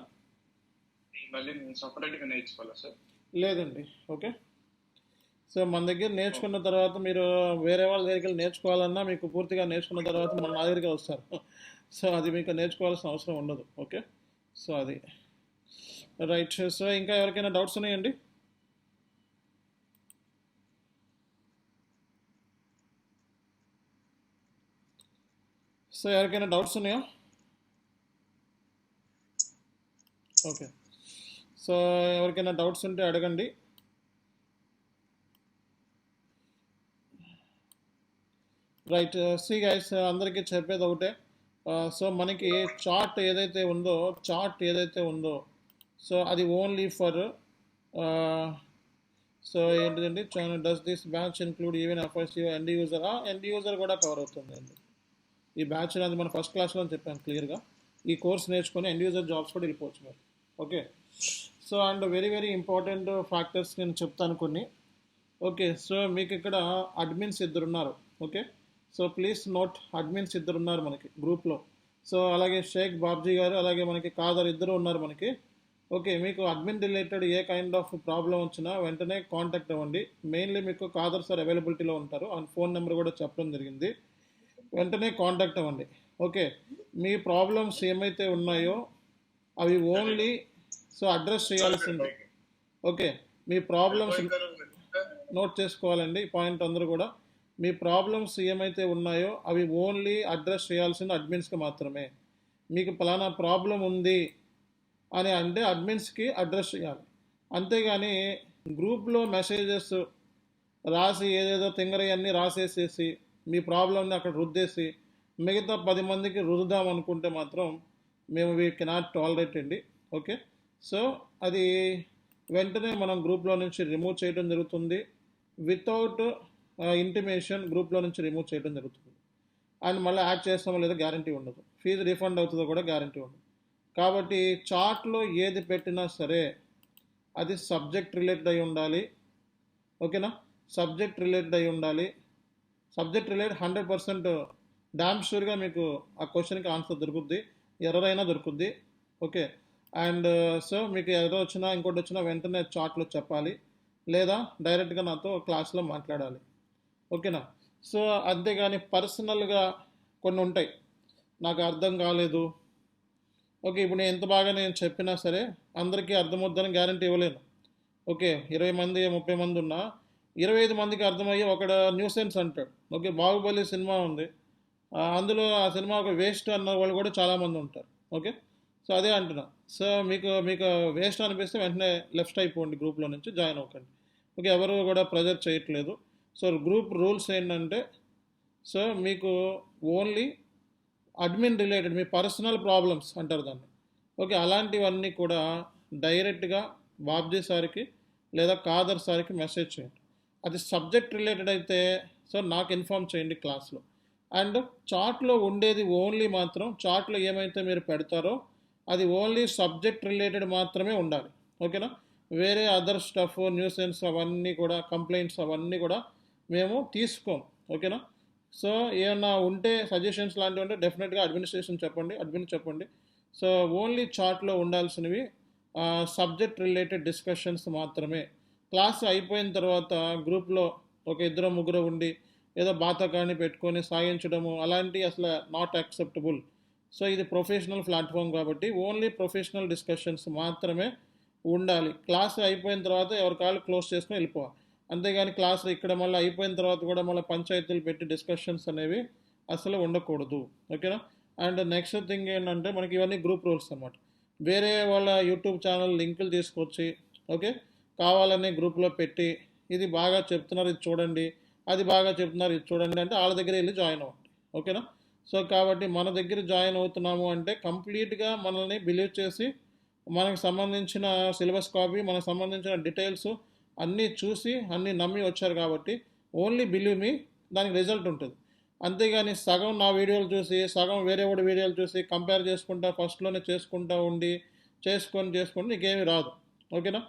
మళ్ళీ సపరేట్గా నేర్చుకోవాలా సార్? లేదండి. ఓకే, సో మన దగ్గర నేర్చుకున్న తర్వాత మీరు వేరే వాళ్ళ దగ్గరికి వెళ్ళి నేర్చుకోవాలన్నా మీకు పూర్తిగా నేర్చుకున్న తర్వాత మన నా దగ్గరికి వస్తారు. సో అది మీకు నేర్చుకోవాల్సిన అవసరం ఉండదు. ఓకే, సో అది రైట్. సో ఇంకా ఎవరికైనా డౌట్స్ ఉన్నాయండి? సో ఎవరికైనా డౌట్స్ ఉన్నాయా? ఓకే, సో ఎవరికైనా డౌట్స్ ఉంటే అడగండి. రైట్. సి గైస్, అందరికీ చెప్పేది ఒకటే. సో మనకి చార్ట్ ఏదైతే ఉందో సో అది ఓన్లీ ఫర్ సో ఏంటిదండి, does this batch include even ఎఫ్ఎస్యూ end user? End user కూడా కవర్ అవుతుందండి ఈ బ్యాచ్. అది మన ఫస్ట్ క్లాస్లో చెప్పాను క్లియర్గా. ఈ కోర్స్ నేర్చుకొని ఎండ్ యూజర్ జాబ్స్ కూడా వెళ్ళిపోవచ్చు మీరు. Okay, so and very very important factors నేను చెప్తాను కొన్ని. ఓకే, సో మీకు ఇక్కడ అడ్మిన్స్ ఇద్దరున్నారు. Okay, so please note, admins ఇద్దరున్నారు మనకి గ్రూప్లో. సో అలాగే షేక్ బాబ్జీ గారు, అలాగే మనకి కాదర్, ఇద్దరు ఉన్నారు మనకి. ఓకే, మీకు admin related A kind of problem వచ్చినా వెంటనే కాంటాక్ట్ అవ్వండి. మెయిన్లీ మీకు కాదర్ సార్ అవైలబిలిటీలో ఉంటారు, ఆ ఫోన్ నెంబర్ కూడా చెప్పడం జరిగింది. వెంటనే కాంటాక్ట్ అవ్వండి. ఓకే, మీ ప్రాబ్లమ్స్ ఏమైతే ఉన్నాయో అవి ఓన్లీ సో అడ్రస్ చేయాల్సింది. ఓకే, మీ ప్రాబ్లమ్స్ నోట్ చేసుకోవాలండి ఈ పాయింట్ అందరూ కూడా. మీ ప్రాబ్లమ్స్ ఏమైతే ఉన్నాయో అవి ఓన్లీ అడ్రస్ చేయాల్సింది అడ్మిన్స్కి మాత్రమే. మీకు పలానా ప్రాబ్లం ఉంది అని అంటే అడ్మిన్స్కి అడ్రస్ చేయాలి. అంతేగాని గ్రూప్లో మెసేజెస్ రాసి ఏదేదో తింగరయన్నీ రాసేసేసి మీ ప్రాబ్లమ్ని అక్కడ రుద్దేసి మిగతా 10 మందికి రుద్దుదాం అనుకుంటే మాత్రం మేము వీ కెనాట్ టాలరేట్ అండి. ఓకే, సో అది వెంటనే మనం గ్రూప్లో నుంచి రిమూవ్ చేయడం జరుగుతుంది. వితౌట్ ఇంటిమేషన్ గ్రూప్లో నుంచి రిమూవ్ చేయడం జరుగుతుంది. అండ్ మళ్ళీ యాడ్ చేస్తామో లేదో గ్యారంటీ ఉండదు. ఫీజు రిఫండ్ అవుతుందో కూడా గ్యారంటీ ఉండదు. కాబట్టి చార్ట్లో ఏది పెట్టినా సరే అది సబ్జెక్ట్ రిలేటెడ్ అయి ఉండాలి. ఓకేనా, సబ్జెక్ట్ రిలేటెడ్ అయి ఉండాలి. సబ్జెక్ట్ రిలేటెడ్ 100% డామ్ షూర్గా మీకు ఆ క్వశ్చన్కి ఆన్సర్ దొరుకుద్ది, ఎర్రర్ అయినా దొరుకుద్ది. ఓకే, అండ్ సో మీకు ఎర్రర్ వచ్చినా ఇంకోటి వచ్చినా వెంటనే చార్ట్లో చెప్పాలి, లేదా డైరెక్ట్గా నాతో క్లాస్లో మాట్లాడాలి. ఓకేనా, సో అంతేగాని పర్సనల్గా కొన్ని ఉంటాయి, నాకు అర్థం కాలేదు. ఓకే, ఇప్పుడు నేను ఎంత బాగా నేను చెప్పినా సరే అందరికీ అర్థమవుద్దని గ్యారంటీ ఇవ్వలేను. ఓకే, 20 మంది 30 మంది ఉన్నా 25 మందికి అర్థమయ్యి ఒకడు న్యూసెన్స్ అంటాడు. ఓకే, బాహుబలి సినిమా ఉంది, అందులో ఆ సినిమా ఒక వేస్ట్ అన్న వాళ్ళు కూడా చాలామంది ఉంటారు. ఓకే, సో అదే అంటున్నా. సో మీకు మీకు వేస్ట్ అనిపిస్తే వెంటనే లెఫ్ట్ అయిపోండి, గ్రూప్లో నుంచి జాయిన్ అవ్వకండి. ఓకే, ఎవరు కూడా ప్రెజర్ చేయట్లేదు. సో గ్రూప్ రూల్స్ ఏంటంటే సో మీకు ఓన్లీ అడ్మిన్ రిలేటెడ్ మీ పర్సనల్ ప్రాబ్లమ్స్ అంటారు దాన్ని. ఓకే, అలాంటివన్నీ కూడా డైరెక్ట్గా బాబ్జీ సార్కి లేదా కాదర్ సార్కి మెసేజ్ చేయండి. అది సబ్జెక్ట్ రిలేటెడ్ అయితే సో నాకు ఇన్ఫామ్ చేయండి క్లాస్లో. అండ్ చార్ట్లో ఉండేది ఓన్లీ మాత్రం చార్ట్లో ఏమైతే మీరు పెడతారో అది ఓన్లీ సబ్జెక్ట్ రిలేటెడ్ మాత్రమే ఉండాలి. ఓకేనా, వేరే అదర్ స్టఫ్ న్యూసెన్స్ అవన్నీ కూడా కంప్లైంట్స్ అవన్నీ కూడా మేము తీసుకోం. ఓకేనా, సో ఏమన్నా ఉంటే సజెషన్స్ లాంటివి ఉంటే డెఫినెట్గా అడ్మినిస్ట్రేషన్ చెప్పండి, అడ్మిన్ చెప్పండి. సో ఓన్లీ చార్ట్లో ఉండాల్సినవి సబ్జెక్ట్ రిలేటెడ్ డిస్కషన్స్ మాత్రమే. క్లాస్ అయిపోయిన తర్వాత గ్రూప్లో ఒక 2-3 ఉండి ఏదో బాతకాన్ని పెట్టుకొని సాగించడము అలాంటివి అసలు నాట్ యాక్సెప్టబుల్. సో ఇది ప్రొఫెషనల్ ప్లాట్ఫామ్ కాబట్టి ఓన్లీ ప్రొఫెషనల్ డిస్కషన్స్ మాత్రమే ఉండాలి. క్లాస్ అయిపోయిన తర్వాత ఎవరి కాళ్ళు క్లోజ్ చేసుకొని వెళ్ళిపోవాలి. అంతేగాని క్లాస్ ఇక్కడ మళ్ళీ అయిపోయిన తర్వాత కూడా మళ్ళీ పంచాయతీలు పెట్టి డిస్కషన్స్ అనేవి అసలు ఉండకూడదు. ఓకేనా, అండ్ నెక్స్ట్ థింగ్ ఏంటంటే మనకి ఇవన్నీ గ్రూప్ రూల్స్ అనమాట. వేరే వాళ్ళ యూట్యూబ్ ఛానల్ లింకులు తీసుకొచ్చి ఓకే కావాలని గ్రూప్లో పెట్టి ఇది బాగా చెప్తున్నారు ఇది చూడండి, అది బాగా చెప్తున్నారు ఇది చూడండి అంటే వాళ్ళ దగ్గర వెళ్ళి జాయిన్ అవ్వండి. ఓకేనా, సో కాబట్టి మన దగ్గర జాయిన్ అవుతున్నాము అంటే కంప్లీట్గా మనల్ని బిలీవ్ చేసి మనకు సంబంధించిన సిలబస్ కాపీ మనకు సంబంధించిన డీటెయిల్స్ అన్నీ చూసి అన్నీ నమ్మి వచ్చారు కాబట్టి ఓన్లీ బిలీవ్ మీ దానికి రిజల్ట్ ఉంటుంది. అంతేగాని సగం నా వీడియోలు చూసి సగం వేరే వాడి వీడియోలు చూసి కంపేర్ చేసుకుంటా ఫస్ట్లోనే చేసుకుంటా ఉండి చేసుకొని నీకేమీ రాదు. ఓకేనా,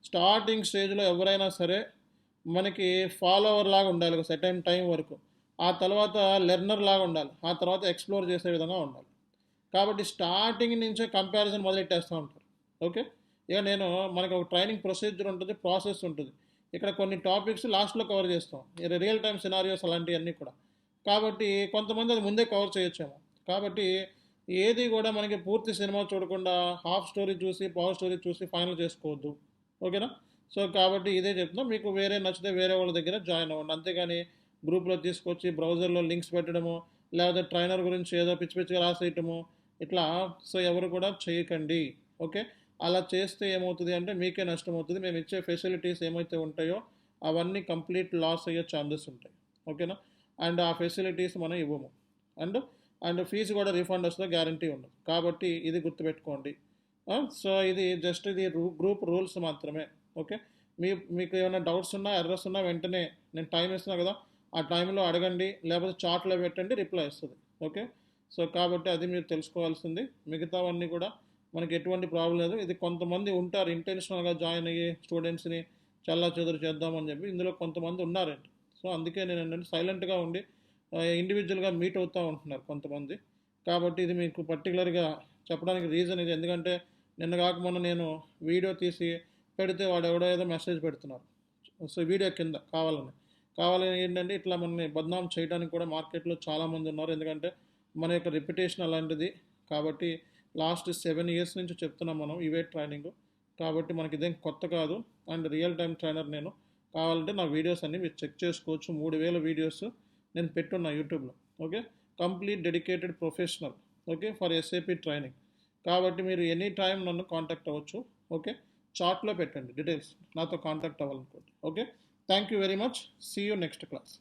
స్టార్టింగ్ స్టేజ్లో ఎవరైనా సరే మనకి ఫాలోవర్ లాగా ఉండాలి ఒక సర్టెన్ టైం వరకు, ఆ తర్వాత లెర్నర్ లాగా ఉండాలి, ఆ తర్వాత ఎక్స్ప్లోర్ చేసే విధంగా ఉండాలి. కాబట్టి స్టార్టింగ్ నుంచే కంపారిజన్ మొదలెట్టేస్తూ ఉంటారు. ఓకే, ఇక నేను మనకి ఒక ట్రైనింగ్ ప్రొసీజర్ ఉంటుంది, ప్రాసెస్ ఉంటుంది. ఇక్కడ కొన్ని టాపిక్స్ లాస్ట్లో కవర్ చేస్తాం, రియల్ టైమ్ సినారియోస్ అలాంటివన్నీ కూడా. కాబట్టి కొంతమంది అది ముందే కవర్ చేయొచ్చేమో. కాబట్టి ఏది కూడా మనకి పూర్తి సినిమా చూడకుండా హాఫ్ స్టోరీ చూసి పవర్ స్టోరీ చూసి ఫైనల్ చేసుకోవద్దు. ఓకేనా? సో కాబట్టి ఇదే చెప్తున్నాం, మీకు వేరే నచ్చితే వేరే వాళ్ళ దగ్గర జాయిన్ అవ్వండి. అంతేగాని గ్రూప్లో తీసుకొచ్చి బ్రౌజర్లో లింక్స్ పెట్టడము, లేకపోతే ట్రైనర్ గురించి ఏదో పిచ్చి పిచ్చిగా రాసేయటము, ఇట్లా సో ఎవరు కూడా చేయకండి. ఓకే? అలా చేస్తే ఏమవుతుంది అంటే మీకే నష్టం అవుతుంది. మేము ఇచ్చే ఫెసిలిటీస్ ఏమైతే ఉంటాయో అవన్నీ కంప్లీట్ లాస్ అయ్యే ఛాన్సెస్ ఉంటాయి. ఓకేనా? అండ్ ఆ ఫెసిలిటీస్ మనం ఇవ్వము. అండ్ అండ్ ఫీజు కూడా రీఫండ్ వస్తుందో గ్యారంటీ ఉండదు. కాబట్టి ఇది గుర్తుపెట్టుకోండి. సో ఇది జస్ట్ ఇది గ్రూప్ రూల్స్ మాత్రమే. ఓకే? మీకు ఏమైనా డౌట్స్ ఉన్నా ఎర్రర్స్ ఉన్నా వెంటనే నేను టైం ఇస్తున్నా కదా, ఆ టైంలో అడగండి, లేకపోతే చాట్లో పెట్టండి, రిప్లై వస్తుంది. ఓకే? సో కాబట్టి అది మీరు తెలుసుకోవాల్సింది. మిగతావన్నీ కూడా మనకి ఎటువంటి ప్రాబ్లం లేదు. ఇది కొంతమంది ఉంటారు ఇంటెన్షనల్గా జాయిన్ అయ్యి స్టూడెంట్స్ని చల్లా చెదురు చేద్దామని చెప్పి, ఇందులో కొంతమంది ఉన్నారండి. సో అందుకే నేను ఏంటంటే సైలెంట్గా ఉండి ఇండివిజువల్గా మీట్ అవుతూ ఉంటున్నారు కొంతమంది. కాబట్టి ఇది మీకు పర్టికులర్గా చెప్పడానికి రీజన్ ఇది. ఎందుకంటే నిన్న కాక మొన్న నేను వీడియో తీసి పెడితే వాడు ఎవడో ఏదో మెసేజ్ పెడుతున్నారు. సో వీడియో కింద కావాలని ఏంటంటే ఇట్లా మనని బద్నాం చేయడానికి కూడా మార్కెట్లో చాలామంది ఉన్నారు. ఎందుకంటే మన యొక్క రెప్యుటేషన్ అలాంటిది. కాబట్టి లాస్ట్ 7 years నుంచి చెప్తున్నాం మనం ఇవే ట్రైనింగ్. కాబట్టి మనకి ఇదేం కొత్త కాదు. అండ్ రియల్ టైం ట్రైనర్ నేను. కావాలంటే నా వీడియోస్ అన్నీ మీరు చెక్ చేసుకోవచ్చు. 3000 వీడియోస్ నేను పెట్టున్నా యూట్యూబ్లో. Okay? Complete dedicated professional. Okay? For SAP training. కాబట్టి మీరు ఎనీ టైం నన్ను కాంటాక్ట్ అవ్వచ్చు. ఓకే? చాట్లో పెట్టండి డీటెయిల్స్, నాతో కాంటాక్ట్ అవ్వాలనుకోండి. Okay? Thank you very much. See you next class.